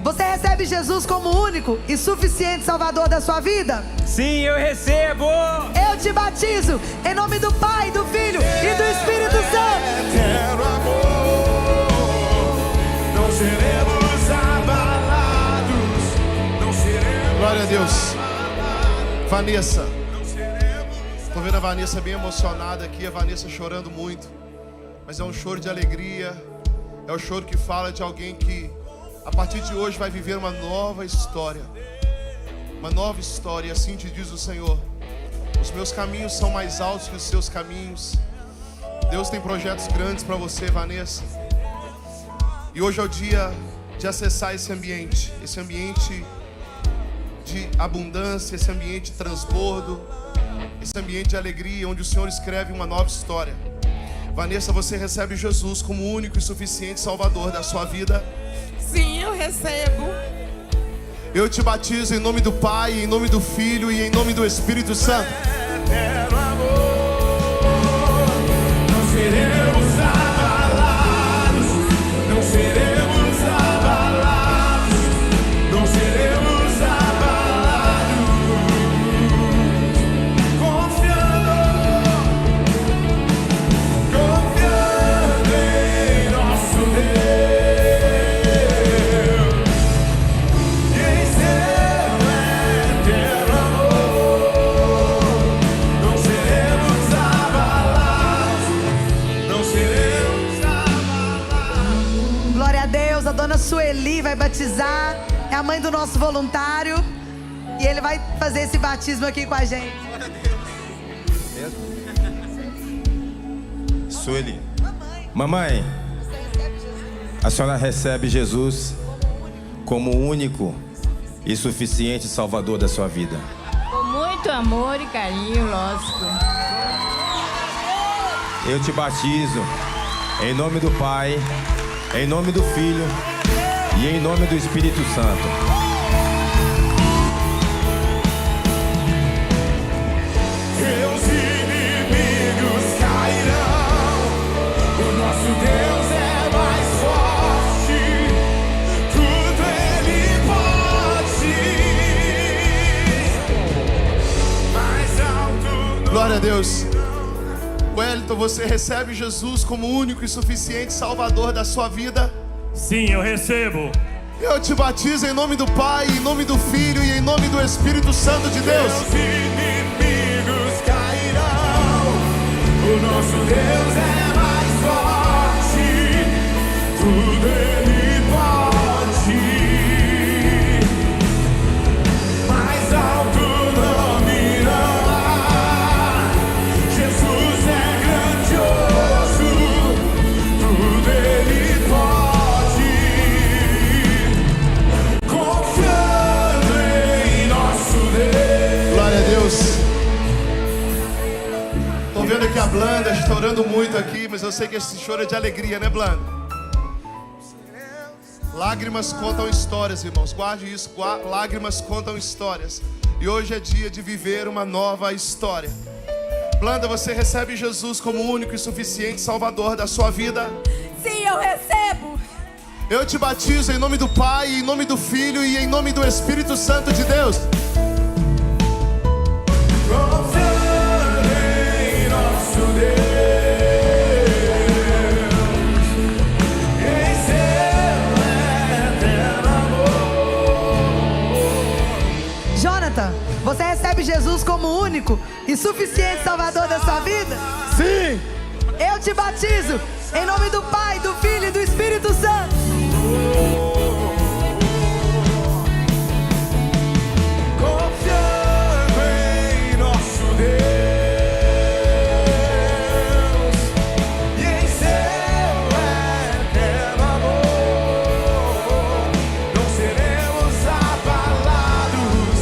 D: Você recebe Jesus como o único e suficiente Salvador da sua vida?
G: Sim, eu recebo.
D: Eu te batizo em nome do Pai, do Filho e do Espírito Santo.
C: Eterno amor, não seremos abalados, não seremos.
A: Glória a Deus. Vanessa, tô vendo a Vanessa bem emocionada aqui, a Vanessa chorando muito. Mas é um choro de alegria. É o choro que fala de alguém que a partir de hoje vai viver uma nova história. Uma nova história, e assim te diz o Senhor: os meus caminhos são mais altos que os seus caminhos. Deus tem projetos grandes para você, Vanessa. E hoje é o dia de acessar esse ambiente de abundância, esse ambiente de transbordo, esse ambiente de alegria, onde o Senhor escreve uma nova história. Vanessa, você recebe Jesus como o único e suficiente Salvador da sua vida?
B: Sim, eu recebo.
A: Eu te batizo em nome do Pai, em nome do Filho e em nome do Espírito Santo.
C: Eterno amor, não seremos abalados, não seremos abalados, não seremos abalados, confiando em nosso Deus.
D: mãe do nosso voluntário. E ele vai fazer esse batismo aqui com a gente.
C: Sueli. Mamãe, a senhora recebe Jesus como o único e suficiente Salvador da sua vida.
B: Com muito amor e carinho, lógico.
C: Eu te batizo em nome do Pai, em nome do Filho e em nome do Espírito Santo. Teus inimigos cairão, o nosso Deus é mais forte, tudo Ele pode, mais alto.
A: Glória a Deus. Wellington, você recebe Jesus como único e suficiente Salvador da sua vida?
E: Sim, eu recebo.
A: Eu te batizo em nome do Pai, em nome do Filho e em nome do Espírito Santo de Deus.
C: Teus inimigos cairão, o nosso Deus é mais forte, tudo Ele pode, mais alto não irá. Jesus é grandioso, tudo Ele pode, confiando em nosso Deus.
A: Glória a Deus. Tô vendo aqui a Blanda, está orando muito aqui, mas eu sei que esse choro é de alegria, né, Blanda? Lágrimas contam histórias, irmãos. Guarde isso. Lágrimas contam histórias. E hoje é dia de viver uma nova história. Blanda, você recebe Jesus como o único e suficiente Salvador da sua vida?
B: Sim, eu recebo.
A: Eu te batizo em nome do Pai, em nome do Filho e em nome do Espírito Santo de Deus.
C: Confiando em nosso Deus, em seu eterno amor.
D: Jonathan, você recebe Jesus como o único e suficiente Salvador da sua vida?
G: Sim.
D: Eu te batizo em nome do Pai, do Filho e do Espírito Santo.
C: Confiando em nosso Deus e em seu eterno amor, não seremos abalados,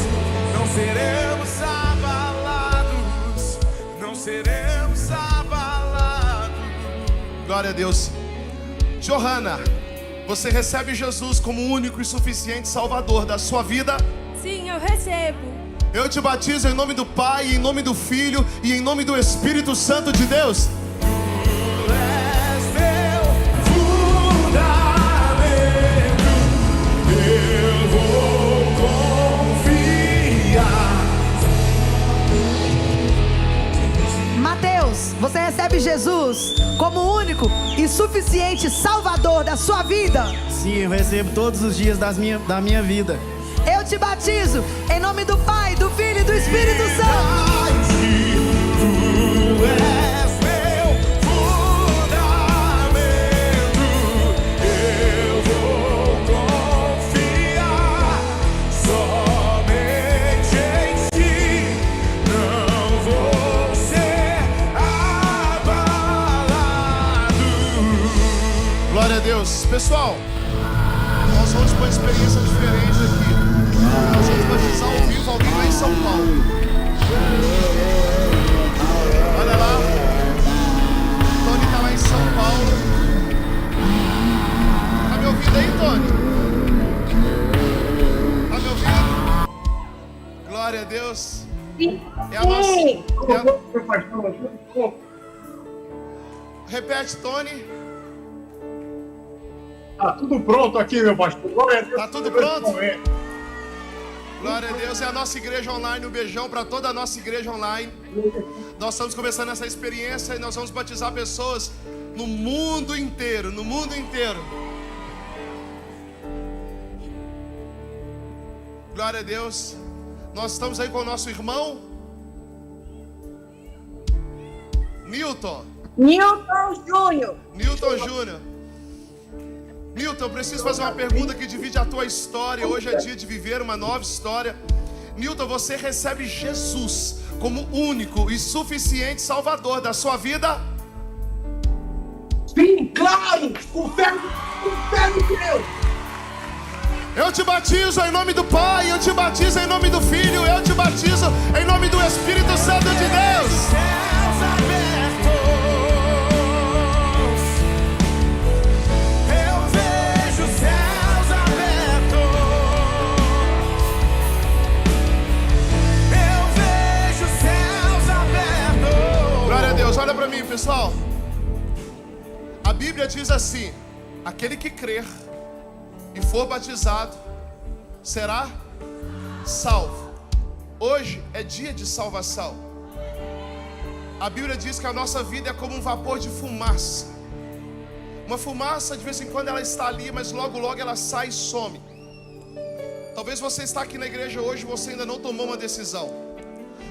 C: não seremos abalados, não seremos abalados.
A: Glória a Deus. Johanna, você recebe Jesus como o único e suficiente Salvador da sua vida?
B: Sim, eu recebo.
A: Eu te batizo em nome do Pai, em nome do Filho e em nome do Espírito Santo de Deus.
C: És meu fundamento, eu vou confiar.
D: Mateus, você recebe Jesus como o único e suficiente Salvador da sua vida?
G: Sim, eu recebo todos os dias da minha vida.
D: Eu te batizo em nome do Pai, do Filho e do Espírito Santo.
C: Tu és meu fundamento, eu vou confiar somente em ti, não vou ser abalado.
A: Glória a Deus. Pessoal, nós vamos para uma experiência diferente aqui. Nós vamos batizar ao vivo alguém lá em São Paulo. Olha lá. Tony está lá em São Paulo. Tá me ouvindo aí, Tony? Tá me ouvindo? Glória a Deus. É a nossa... Repete, Tony.
I: Tá tudo pronto aqui, meu pastor. Glória a Deus.
A: Tá tudo pronto? Glória a Deus. É a nossa igreja online. Um beijão para toda a nossa igreja online. Nós estamos começando essa experiência e nós vamos batizar pessoas no mundo inteiro. No mundo inteiro. Glória a Deus. Nós estamos aí com o nosso irmão Newton.
F: Newton Júnior.
A: Newton Júnior. Milton, eu preciso fazer uma pergunta que divide a tua história. Hoje é dia de viver uma nova história. Milton, você recebe Jesus como único e suficiente Salvador da sua vida?
I: Sim, claro! Com fé no Deus!
A: Eu te batizo em nome do Pai, eu te batizo em nome do Filho, eu te batizo em nome do Espírito Santo de Deus.
C: Céus abertos, eu vejo céus abertos, eu vejo céus abertos.
A: Glória a Deus, olha para mim, pessoal. A Bíblia diz assim: aquele que crer e for batizado será salvo. Hoje é dia de salvação. A Bíblia diz que a nossa vida é como um vapor de fumaça. Uma fumaça, de vez em quando ela está ali, mas logo logo ela sai e some. Talvez você está aqui na igreja hoje e você ainda não tomou uma decisão.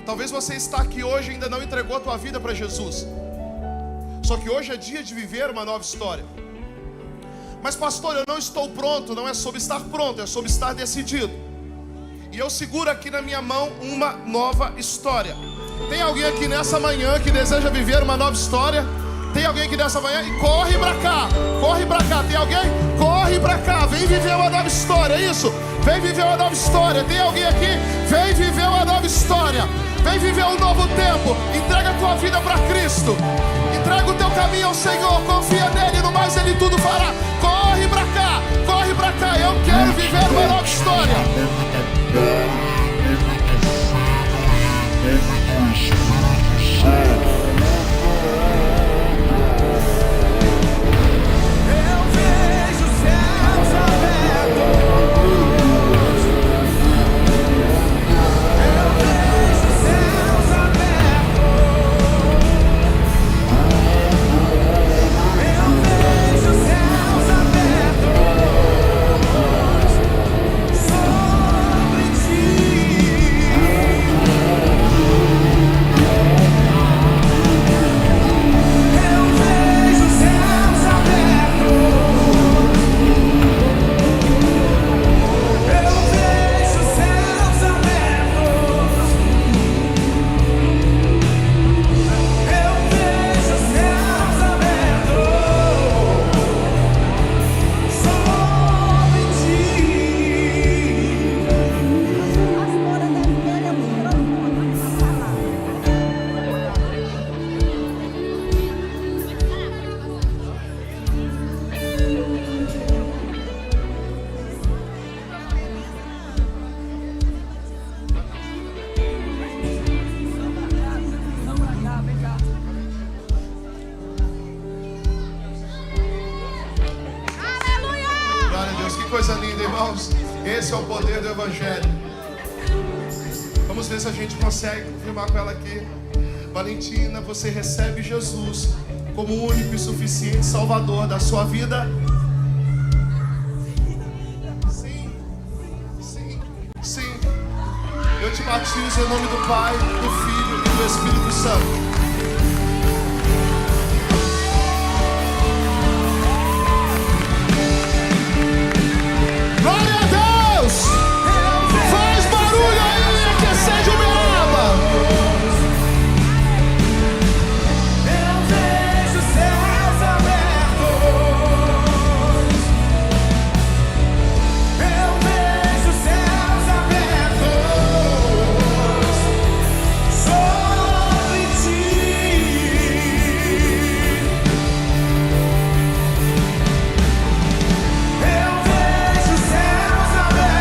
A: Talvez você está aqui hoje e ainda não entregou a tua vida para Jesus. Só que hoje é dia de viver uma nova história. Mas pastor, eu não estou pronto. Não é sobre estar pronto, é sobre estar decidido. E eu seguro aqui na minha mão uma nova história. Tem alguém aqui nessa manhã que deseja viver uma nova história? Tem alguém aqui nessa manhã? E corre pra cá, corre pra cá. Tem alguém? Corre pra cá, vem viver uma nova história, é isso? Vem viver uma nova história. Tem alguém aqui? Vem viver uma nova história. Vem viver um novo tempo. Entrega a tua vida para Cristo. Entrega o teu caminho ao Senhor. Confia nele, no mais ele tudo fará. Corre pra cá, corre pra cá. Eu quero viver uma nova história.
C: Eu vejo céus abertos. Eu vejo céus abertos. Eu vejo céus abertos sobre ti. Eu vejo céus abertos. Eu vejo céus abertos. Eu vejo céus abertos sobre ti.
A: Glória a Deus, que coisa linda, irmãos. Esse é o poder do Evangelho. Vamos ver se a gente consegue confirmar com ela aqui. Valentina, você recebe Jesus como o único e suficiente Salvador da sua vida? Sim, sim, sim. Eu te batizo em nome do Pai, do Filho e do Espírito Santo. Glória a Deus! Faz barulho aí, que acende o meu alma!
C: Eu vejo céus abertos. Eu vejo céus abertos sobre ti. Eu vejo céus abertos.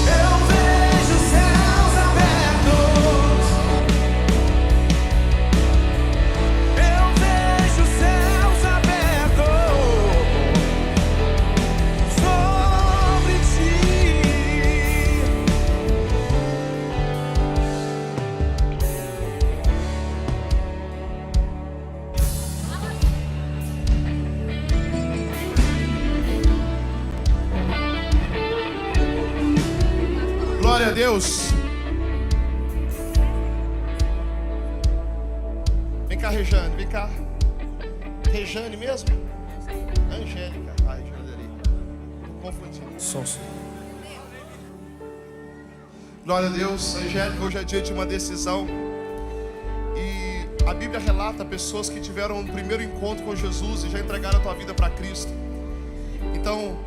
C: Eu vejo céus abertos. Eu vejo céus abertos sobre ti.
A: Glória a Deus! Vem cá, Rejane, vem cá. Rejane mesmo? Angélica. Ai, Janderei. Confundi. Glória a Deus. Angélica, hoje é dia de uma decisão. E a Bíblia relata pessoas que tiveram um primeiro encontro com Jesus e já entregaram a tua vida para Cristo. Então,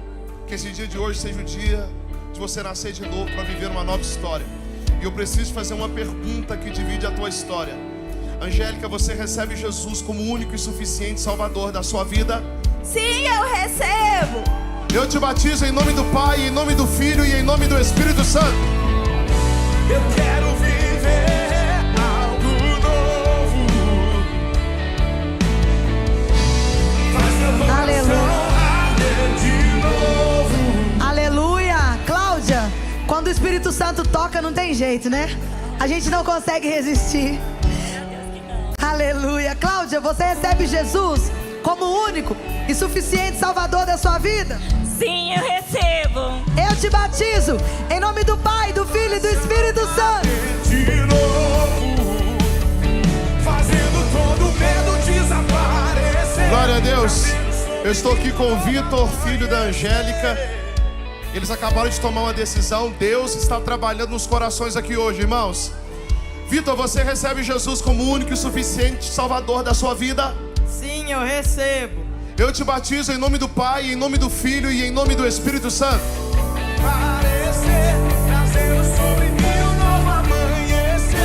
A: que esse dia de hoje seja o dia de você nascer de novo para viver uma nova história. E eu preciso fazer uma pergunta que divide a tua história. Angélica, você recebe Jesus como o único e suficiente Salvador da sua vida?
B: Sim, eu recebo.
A: Eu te batizo em nome do Pai, em nome do Filho e em nome do Espírito Santo.
C: Eu quero viver algo novo. Faz meu coração arder de novo.
D: Aleluia. Cláudia, quando o Espírito Santo toca não tem jeito, né? A gente não consegue resistir. Aleluia. Cláudia, você recebe Jesus como o único e suficiente Salvador da sua vida?
B: Sim, eu recebo.
D: Eu te batizo em nome do Pai, do Filho e do Espírito Santo.
C: De novo, fazendo todo medo desaparecer.
A: Glória a Deus. Eu estou aqui com o Vitor, filho da Angélica. Eles acabaram de tomar uma decisão. Deus está trabalhando nos corações aqui hoje, irmãos. Vitor, você recebe Jesus como o único e suficiente Salvador da sua vida?
F: Sim, eu recebo.
A: Eu te batizo em nome do Pai, em nome do Filho e em nome do Espírito Santo.
C: Parecer, trazendo sobre mim um novo amanhecer.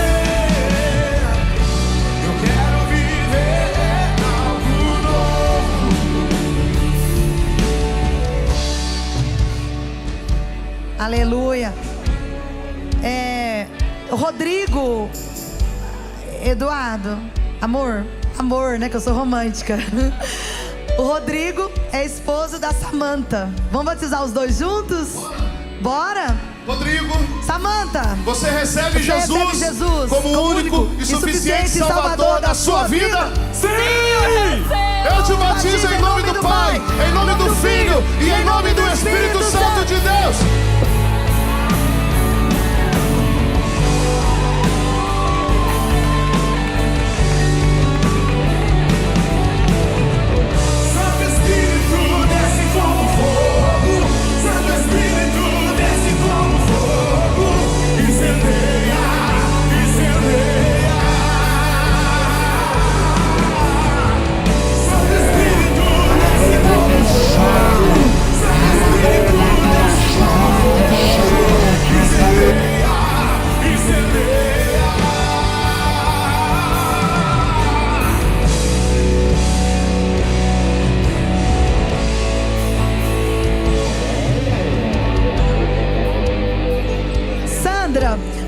C: Eu quero viver algo novo.
D: Aleluia. Rodrigo, Eduardo, amor, né, que eu sou romântica. O Rodrigo é esposo da Samanta. Vamos batizar os dois juntos? Bora?
A: Rodrigo,
D: Samanta,
A: você recebe Jesus como o único e suficiente Salvador da sua vida?
B: Sim, eu recebo.
A: Eu te batizo em nome do Pai, em nome do Filho e em nome do Espírito Santo de Deus.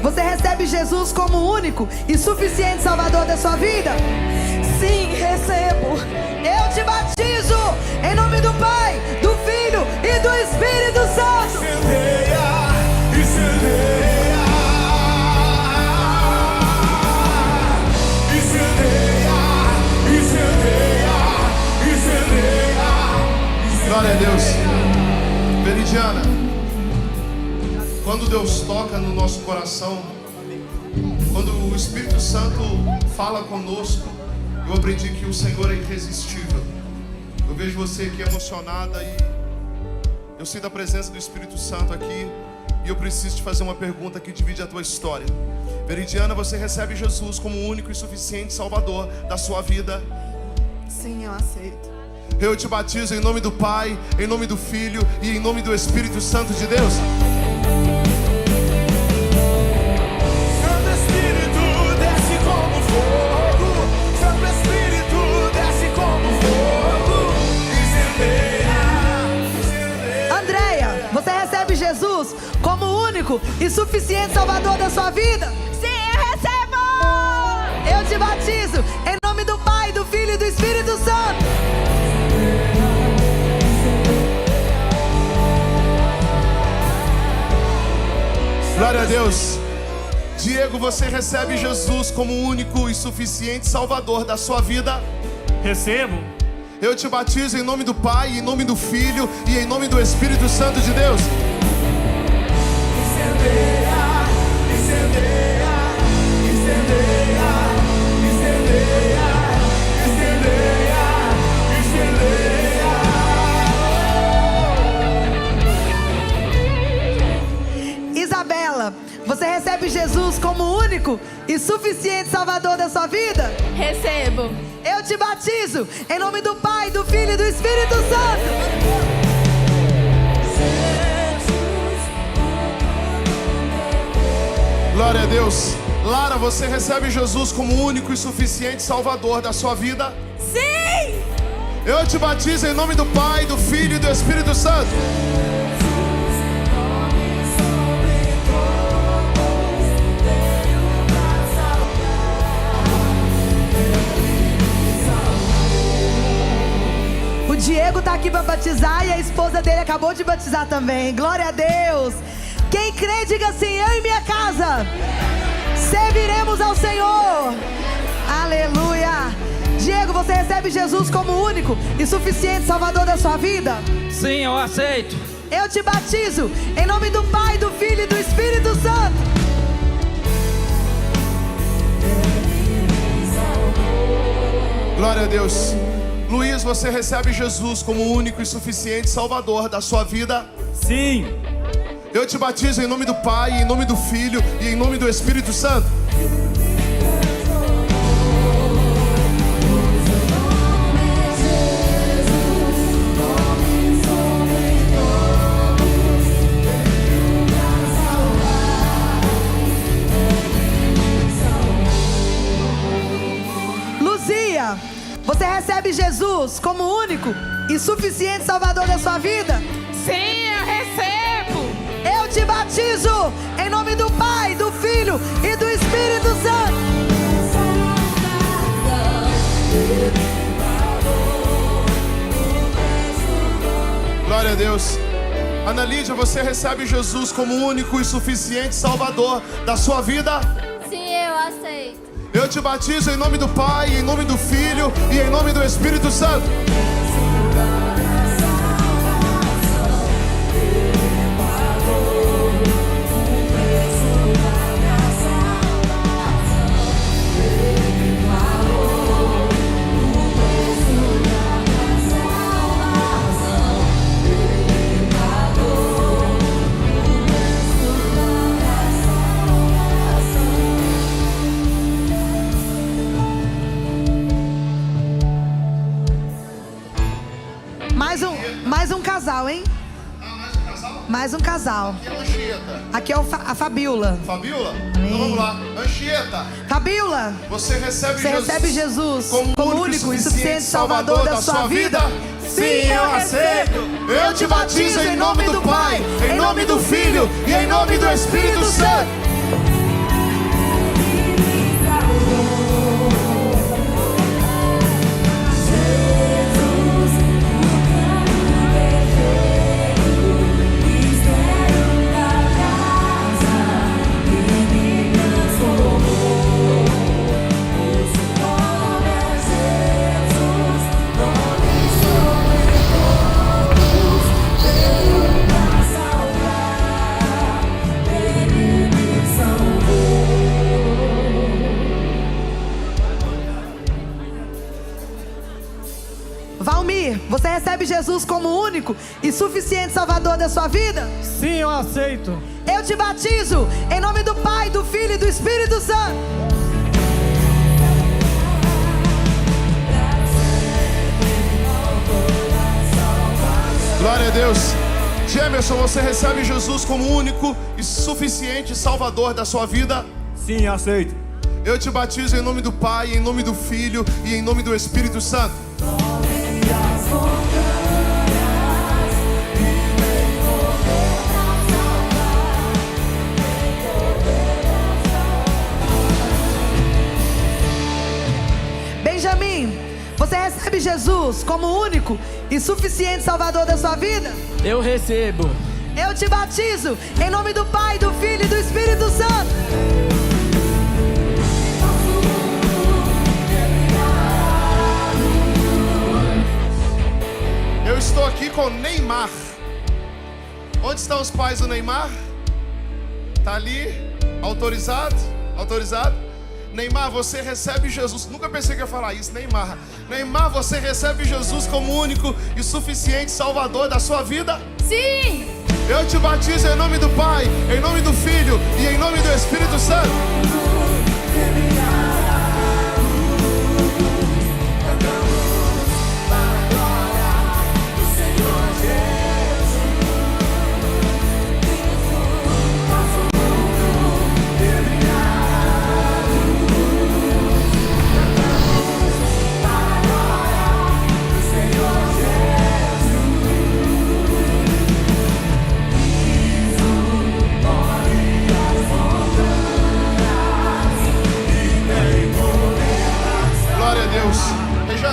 D: Você recebe Jesus como o único e suficiente Salvador da sua vida? Sim, recebo. Eu te batizo em nome do Pai, do Filho e do Espírito Santo.
A: Glória a Deus. Veridiana, quando Deus toca no nosso coração, quando o Espírito Santo fala conosco, eu aprendi que o Senhor é irresistível. Eu vejo você aqui emocionada e eu sinto a presença do Espírito Santo aqui. E eu preciso te fazer uma pergunta que divide a tua história. Veridiana, você recebe Jesus como o único e suficiente Salvador da sua vida?
F: Sim, eu aceito.
A: Eu te batizo em nome do Pai, em nome do Filho e em nome do Espírito Santo de Deus.
C: Santo Espírito desce como fogo. Santo Espírito desce como fogo. Incendeia.
D: Andréia, você recebe Jesus como o único e suficiente Salvador da sua vida?
B: Sim, eu recebo.
D: Eu te batizo em nome do Pai, do Filho e do Espírito Santo.
A: Glória a Deus. Diego, você recebe Jesus como o único e suficiente Salvador da sua vida?
E: Recebo.
A: Eu te batizo em nome do Pai, em nome do Filho e em nome do Espírito Santo de Deus.
C: Incendeia, incendeia, incendeia, incendeia, incendeia,
D: Você recebe Jesus como único e suficiente Salvador da sua vida?
B: Recebo.
D: Eu te batizo em nome do Pai, do Filho e do Espírito Santo.
A: Glória a Deus. Lara, você recebe Jesus como único e suficiente Salvador da sua vida?
B: Sim!
A: Eu te batizo em nome do Pai, do Filho e do Espírito Santo.
D: O Diego tá aqui para batizar e a esposa dele acabou de batizar também. Glória a Deus. Quem crê, diga assim: eu e minha casa serviremos ao Senhor. Aleluia. Diego, você recebe Jesus como único e suficiente Salvador da sua vida?
F: Sim, eu aceito.
D: Eu te batizo em nome do Pai, do Filho e do Espírito Santo.
A: Glória a Deus. Luiz, você recebe Jesus como único e suficiente Salvador da sua vida?
E: Sim.
A: Eu te batizo em nome do Pai, em nome do Filho e em nome do Espírito Santo.
D: Luzia, você recebe Jesus como único e suficiente Salvador da sua vida?
B: Sim, eu recebo.
D: Eu te batizo em nome do Pai, do Filho e do Espírito Santo.
A: Glória a Deus. Ana Lídia, você recebe Jesus como único e suficiente Salvador da sua vida?
J: Sim, eu aceito.
A: Eu te batizo em nome do Pai, em nome do Filho e em nome do Espírito Santo.
D: Mais um casal, hein? Mais um casal.
A: Aqui é a Anchieta.
D: Aqui é a Fabiola.
A: Fabiola? Então vamos lá. Anchieta,
D: Fabiola,
A: você recebe
D: Jesus como único e suficiente Salvador da sua vida?
A: Sim, eu aceito. Eu te batizo em nome do Pai, em nome do Filho e em nome do Espírito Santo.
D: Valmir, você recebe Jesus como único e suficiente Salvador da sua vida?
G: Sim, eu aceito.
D: Eu te batizo em nome do Pai, do Filho e do Espírito Santo.
A: Glória a Deus. Gemerson, você recebe Jesus como único e suficiente Salvador da sua vida?
E: Sim, aceito.
A: Eu te batizo em nome do Pai, em nome do Filho e em nome do Espírito Santo.
D: Benjamin, você recebe Jesus como único e suficiente Salvador da sua vida?
F: Eu recebo.
D: Eu te batizo em nome do Pai, do Filho e do Espírito Santo.
A: Eu estou aqui com Neymar. Onde estão os pais do Neymar? Tá ali, autorizado? Autorizado? Neymar, você recebe Jesus. Nunca pensei que ia falar isso, Neymar. Neymar, você recebe Jesus como único e suficiente Salvador da sua vida?
B: Sim!
A: Eu te batizo em nome do Pai, em nome do Filho Filho e em nome do Espírito Santo.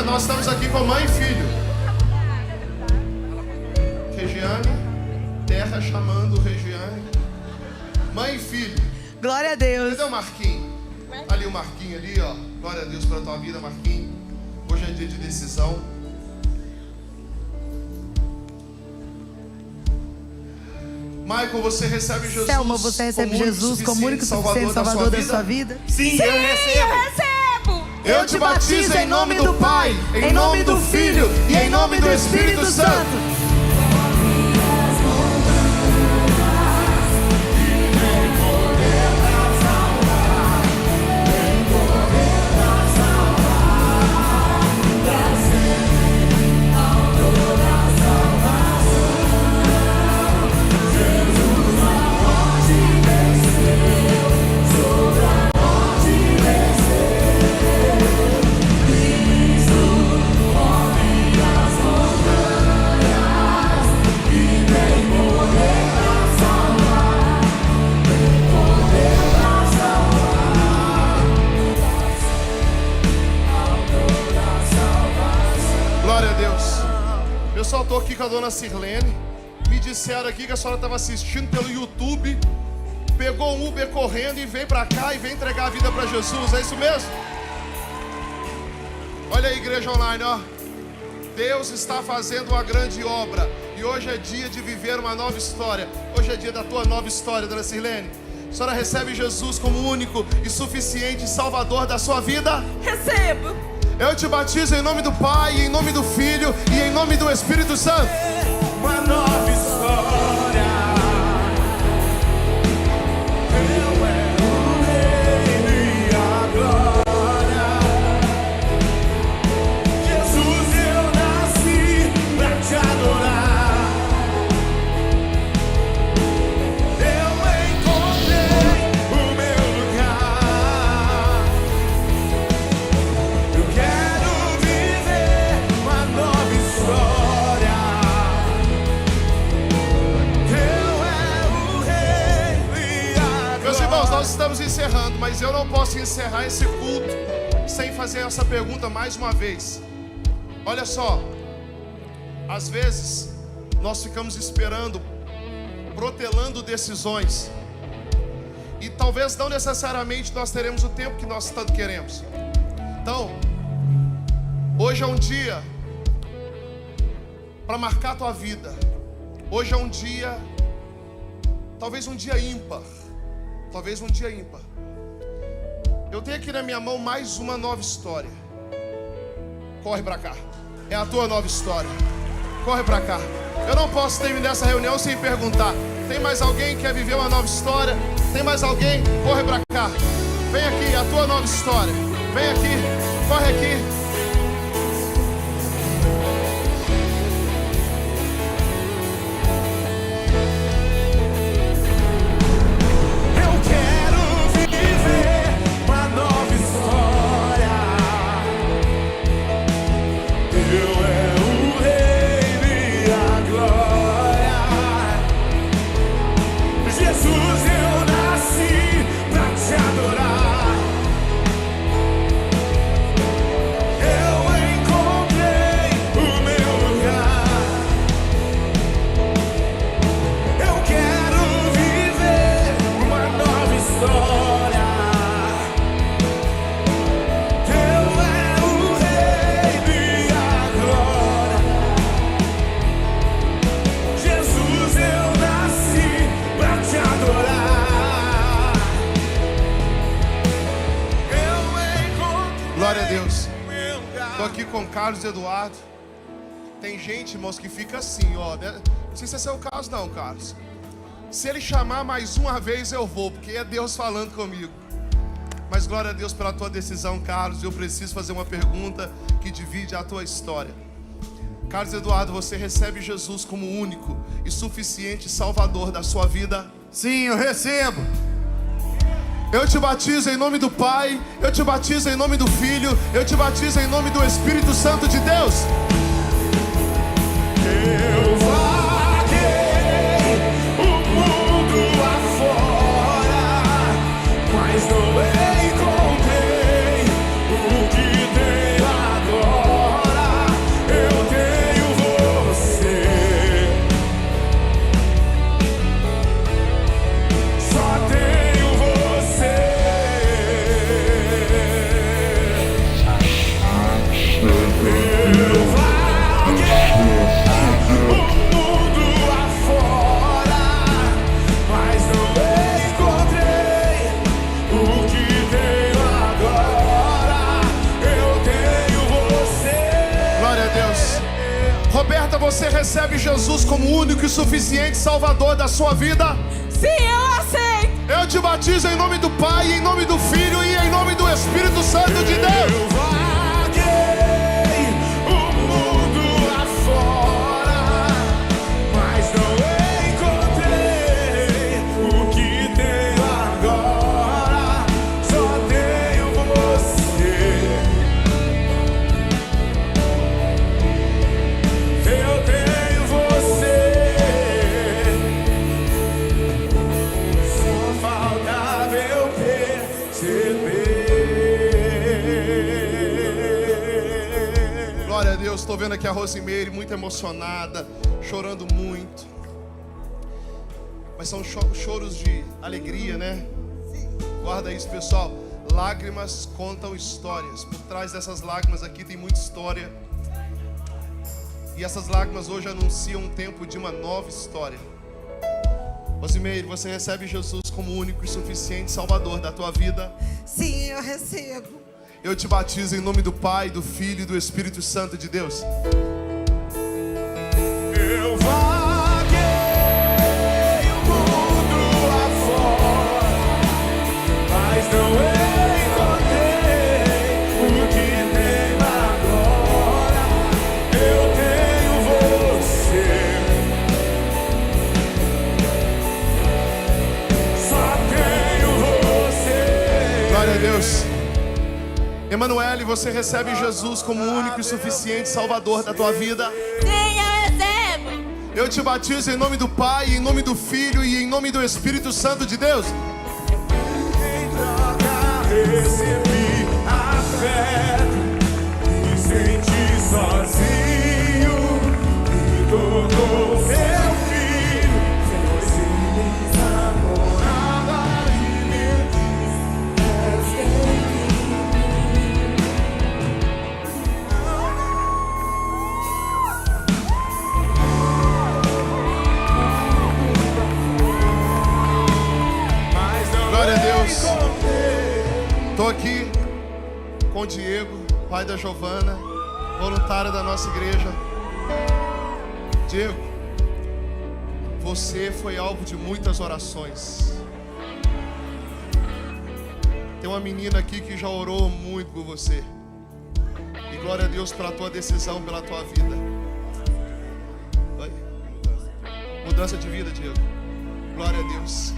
A: Nós estamos aqui com mãe e filho. Regiane, terra chamando Regiane. Mãe e filho.
D: Glória a Deus.
A: Cadê o Marquinho? Ali o Marquinho ali, ó. Glória a Deus pela tua vida, Marquinho. Hoje é dia de decisão. Michael, você recebe Jesus.
D: Selma, você recebe Jesus como único e suficiente Salvador da sua vida?
B: Sim, eu recebo.
A: Eu te batizo em nome do Pai, em nome do Filho e em nome do Espírito Santo. Estou aqui com a dona Sirlene. Me disseram aqui que a senhora estava assistindo pelo YouTube, pegou um Uber correndo e veio para cá e veio entregar a vida para Jesus. É isso mesmo? Olha aí, igreja online, ó. Deus está fazendo uma grande obra e hoje é dia de viver uma nova história. Hoje é dia da tua nova história, dona Sirlene. A senhora recebe Jesus como único e suficiente Salvador da sua vida?
B: Recebo.
A: Eu te batizo em nome do Pai, em nome do Filho e em nome do Espírito Santo.
C: Uma nova história. Eu é o Rei e a glória. Jesus, eu nasci pra te adorar. Eu encontrei o meu lugar. Eu quero viver uma nova história. Eu é o Rei e a
A: Meus irmãos, nós estamos encerrando, mas eu não posso encerrar esse culto sem fazer essa pergunta mais uma vez. Olha só, às vezes nós ficamos esperando, protelando decisões, e talvez não necessariamente nós teremos o tempo que nós tanto queremos. Então, hoje é um dia para marcar a tua vida. Hoje é um dia, talvez um dia ímpar. Talvez um dia ímpar. Eu tenho aqui na minha mão mais uma nova história. Corre pra cá. É a tua nova história. Corre pra cá. Eu não posso terminar essa reunião sem perguntar: tem mais alguém que quer viver uma nova história? Tem mais alguém? Corre pra cá. Vem aqui, a tua nova história. Vem aqui, corre aqui. Carlos Eduardo. Tem gente, irmãos, que fica assim, ó. Não sei se esse é o caso não, Carlos. Se Ele chamar mais uma vez, eu vou, porque é Deus falando comigo. Mas glória a Deus pela tua decisão, Carlos. Eu preciso fazer uma pergunta que divide a tua história. Carlos Eduardo, você recebe Jesus como único e suficiente Salvador da sua vida?
G: Sim, eu recebo.
A: Eu te batizo em nome do Pai, eu te batizo em nome do Filho, eu te batizo em nome do Espírito Santo de Deus.
C: Eu vaguei o mundo afora, mas não encontrei o que tenho agora. Eu tenho você, só tenho você. Eu vaguei o mundo afora, mas não encontrei o que tenho agora. Eu tenho você.
A: Glória a Deus. Roberta, você recebe Jesus como único e suficiente Salvador da sua vida?
B: Sim, eu aceito.
A: Eu te batizo em nome do Pai, em nome do Filho e em nome do Espírito Santo de
C: Eu
A: Deus.
C: vaguei o mundo afora, mas não encontrei o que tenho agora. Só tenho você. Eu tenho você. Só faltava eu perceber.
A: Glória a Deus, estou vendo aqui a Rosimeire muito emocionada, chorando muito. Mas são choros de alegria, né? Guarda isso, pessoal. Lágrimas contam histórias. Por trás dessas lágrimas aqui tem muita história. E essas lágrimas hoje anunciam um tempo de uma nova história. Rosimeire, você recebe Jesus como único e suficiente Salvador da tua vida?
B: Sim, eu recebo.
A: Eu te batizo em nome do Pai, do Filho e do Espírito Santo de Deus.
C: Eu vaguei o mundo afora, mas não encontrei o que tenho agora. Eu tenho você, só tenho você.
A: Glória a Deus. Emanuele, você recebe Jesus como único e suficiente Salvador da tua vida?
J: Sim, eu recebo.
A: Eu te batizo em nome do Pai, em nome do Filho e em nome do Espírito Santo de Deus.
C: Em troca recebi afeto, me senti sozinho, me tornou seu filho, feliz namorada e me
A: Glória a Deus. Estou aqui com o Diego, pai da Giovana, voluntário da nossa igreja. Diego, você foi alvo de muitas orações. Tem uma menina aqui que já orou muito por você. E glória a Deus pela tua decisão, pela tua vida. Oi? Mudança de vida, Diego. Glória a Deus.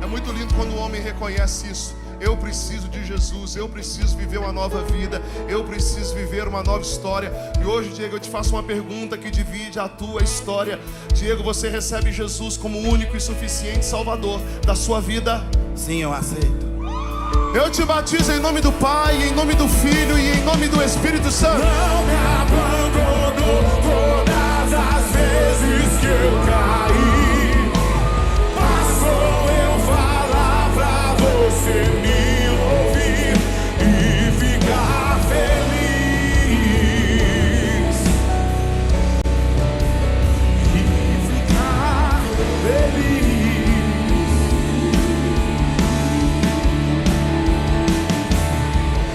A: É muito lindo quando o homem reconhece isso. Eu preciso de Jesus, eu preciso viver uma nova vida, eu preciso viver uma nova história. E hoje, Diego, eu te faço uma pergunta que divide a tua história. Diego, você recebe Jesus como único e suficiente Salvador da sua vida?
G: Sim, eu aceito.
A: Eu te batizo em nome do Pai, em nome do Filho e em nome do Espírito Santo.
C: não me abandonou todas as vezes que eu caí. Passou eu falar pra você me ouvir e ficar feliz. E ficar feliz.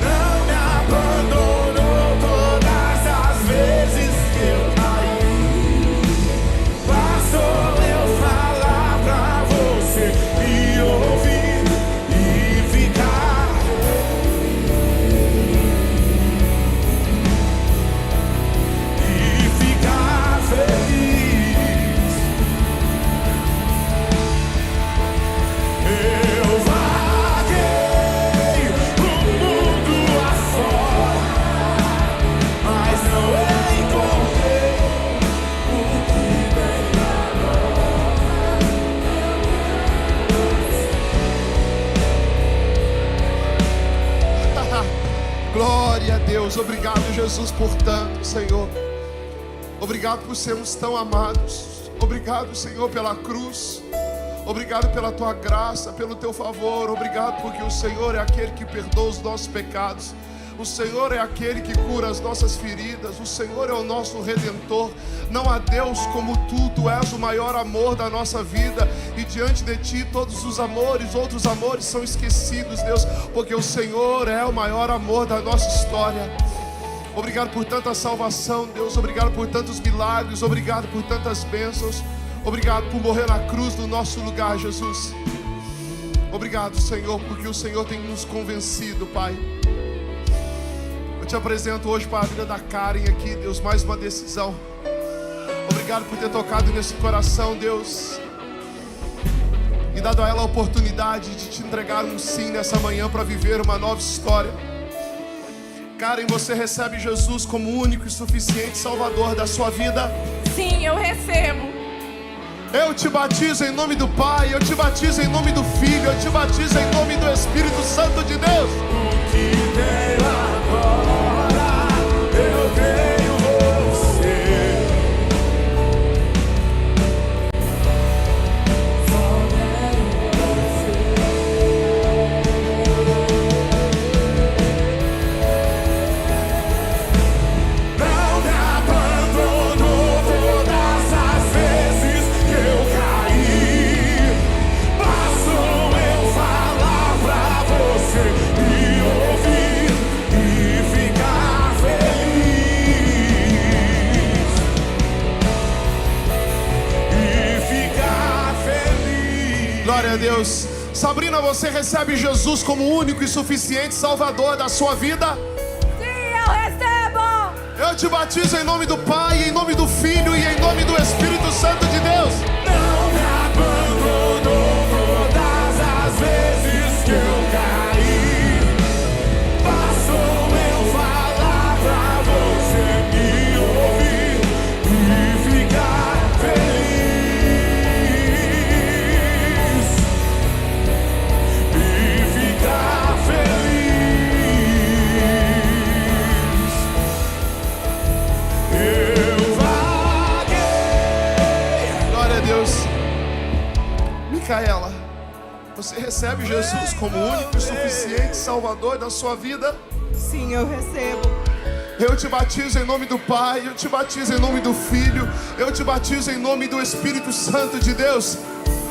C: Não me abandonou todas as vezes que eu caí. Passou
A: Glória a Deus. Obrigado, Jesus, por tanto, Senhor. Obrigado por sermos tão amados. Obrigado, Senhor, pela cruz. Obrigado pela tua graça, pelo teu favor. Obrigado porque o Senhor é aquele que perdoa os nossos pecados. O Senhor é aquele que cura as nossas feridas. O Senhor é o nosso Redentor. Não há Deus como tu. Tu és o maior amor da nossa vida. E diante de ti todos os amores, outros amores são esquecidos, Deus. Porque o Senhor é o maior amor da nossa história. Obrigado por tanta salvação, Deus. Obrigado por tantos milagres. Obrigado por tantas bênçãos. Obrigado por morrer na cruz no nosso lugar, Jesus. Obrigado, Senhor, porque o Senhor tem nos convencido, Pai. Eu te apresento hoje para a vida da Karen aqui, Deus, mais uma decisão. Obrigado por ter tocado nesse coração, Deus, e dado a ela a oportunidade de te entregar um sim nessa manhã para viver uma nova história. Karen, você recebe Jesus como único e suficiente Salvador da sua vida?
J: Sim, eu recebo.
A: Eu te batizo em nome do Pai, eu te batizo em nome do Filho, eu te batizo em nome do Espírito Santo de Deus.
C: O que tenho agora, eu tenho você. Só tenho você. Não me abandonou todas as vezes que eu caí. Bastou eu falar pra você me ouvir e ficar feliz. E ficar feliz.
A: Glória a Deus. Sabrina, você recebe Jesus como único e suficiente Salvador da sua vida?
J: Sim, eu recebo.
A: Eu te batizo em nome do Pai, em nome do Filho e em nome do Espírito Santo de Deus.
C: Não me abandonou todas as vezes que eu caí. Bastou eu falar pra você me ouvir e ficar feliz. E ficar feliz. Eu vaguei.
A: Glória a Deus. Micaela, você recebe Jesus como único e suficiente Salvador da sua vida?
B: Sim, eu recebo.
A: Eu te batizo em nome do Pai, eu te batizo em nome do Filho, eu te batizo em nome do Espírito Santo de Deus.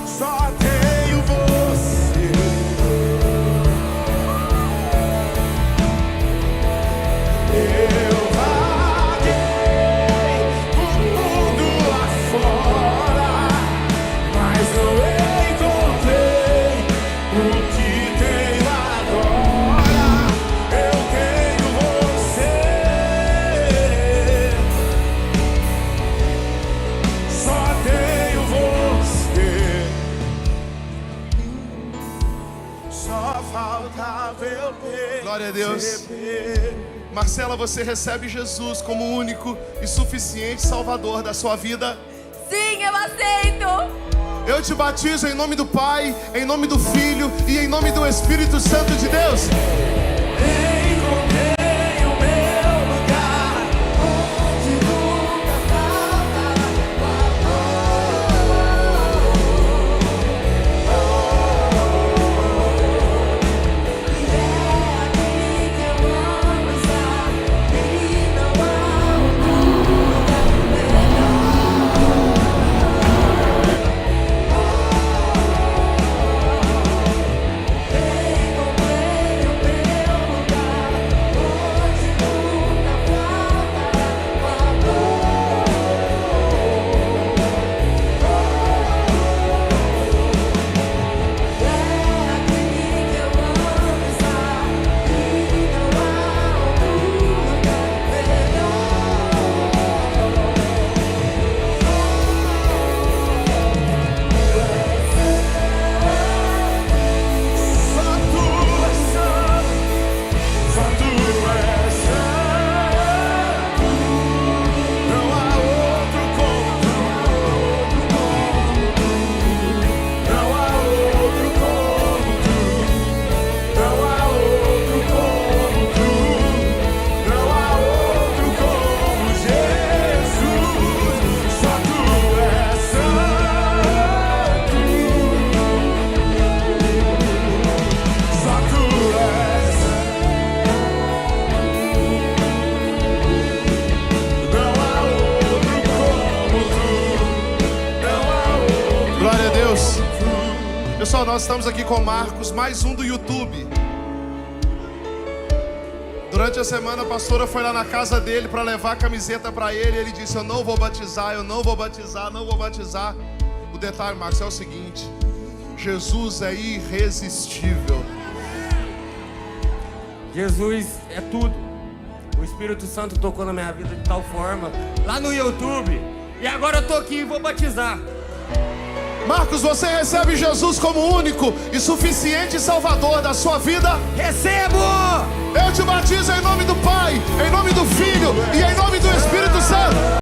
C: Só tenho você. Eu vaguei o mundo lá fora, mas eu encontrei o que tenho agora. Eu tenho você. Só tenho você. Só faltava eu perceber.
A: Glória a Deus. Marcela, você recebe Jesus como único e suficiente Salvador da sua vida?
J: Sim, eu aceito.
A: Eu te batizo em nome do Pai, em nome do Filho e em nome do Espírito Santo de Deus.
C: Encontrei o meu lugar, onde nunca falta e é aqui que eu amo estar. E não há lugar melhor. Encontrei o meu
A: nós estamos aqui com o Marcos, mais um do YouTube. Durante a semana a pastora foi lá na casa dele para levar a camiseta para ele. Ele disse: eu não vou batizar, eu não vou batizar, não vou batizar. O detalhe, Marcos, é o seguinte: Jesus é irresistível.
K: Jesus é tudo. O Espírito Santo tocou na minha vida de tal forma, lá no YouTube, e agora eu tô aqui e vou batizar.
A: Marcos, você recebe Jesus como único e suficiente Salvador da sua vida?
K: Recebo!
A: Eu te batizo em nome do Pai, em nome do Filho e em nome do Espírito Santo.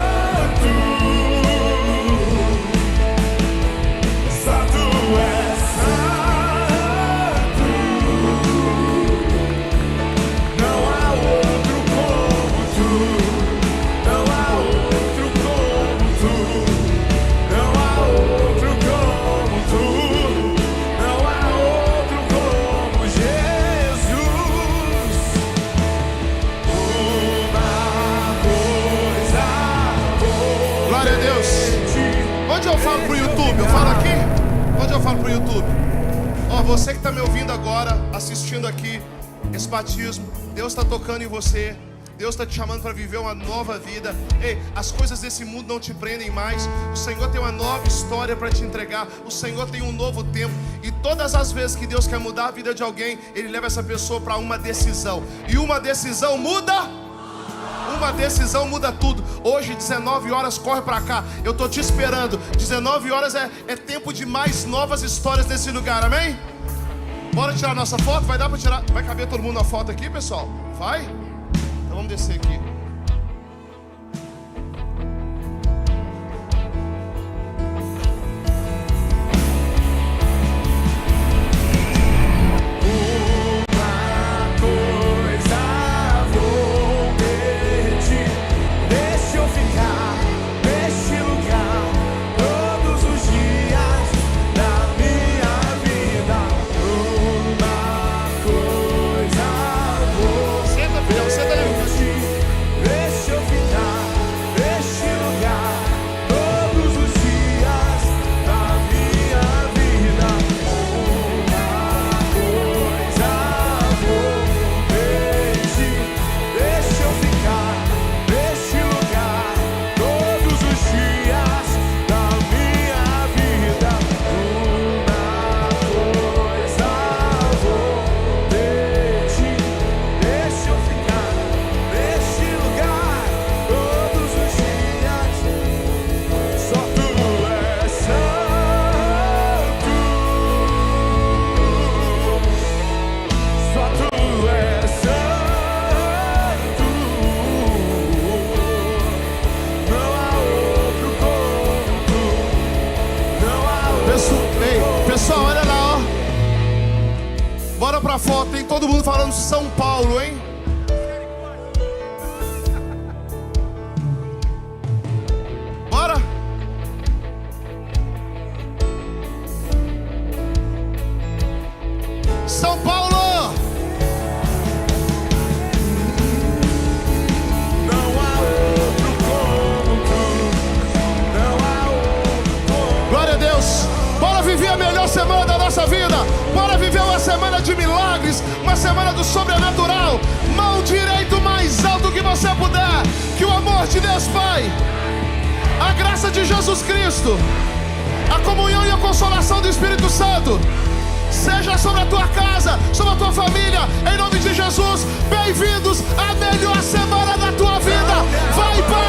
A: Onde eu falo pro YouTube? Eu falo aqui? Onde eu falo pro YouTube? Ó, você que está me ouvindo agora, assistindo aqui esse batismo, Deus está tocando em você. Deus está te chamando para viver uma nova vida. Ei, as coisas desse mundo não te prendem mais. O Senhor tem uma nova história para te entregar. O Senhor tem um novo tempo. E todas as vezes que Deus quer mudar a vida de alguém, Ele leva essa pessoa para uma decisão. E uma decisão muda. Uma decisão muda tudo. Hoje, 19 horas, corre pra cá. Eu tô te esperando. 19 horas é tempo de mais novas histórias nesse lugar, amém? Bora tirar nossa foto? Vai dar pra tirar? Vai caber todo mundo na foto aqui, pessoal? Vai? Então vamos descer aqui. Pessoal, olha lá, ó. Bora pra foto, hein? Todo mundo falando São Paulo, hein? Bora? São Paulo! Glória a Deus! Bora viver a melhor semana da nossa vida. Bora viver uma semana de milagres, uma semana do sobrenatural. Mão direita mais alto que você puder. Que o amor de Deus Pai, a graça de Jesus Cristo, a comunhão e a consolação do Espírito Santo seja sobre a tua casa, sobre a tua família, em nome de Jesus. Bem-vindos à melhor semana da tua vida. Vai, Pai!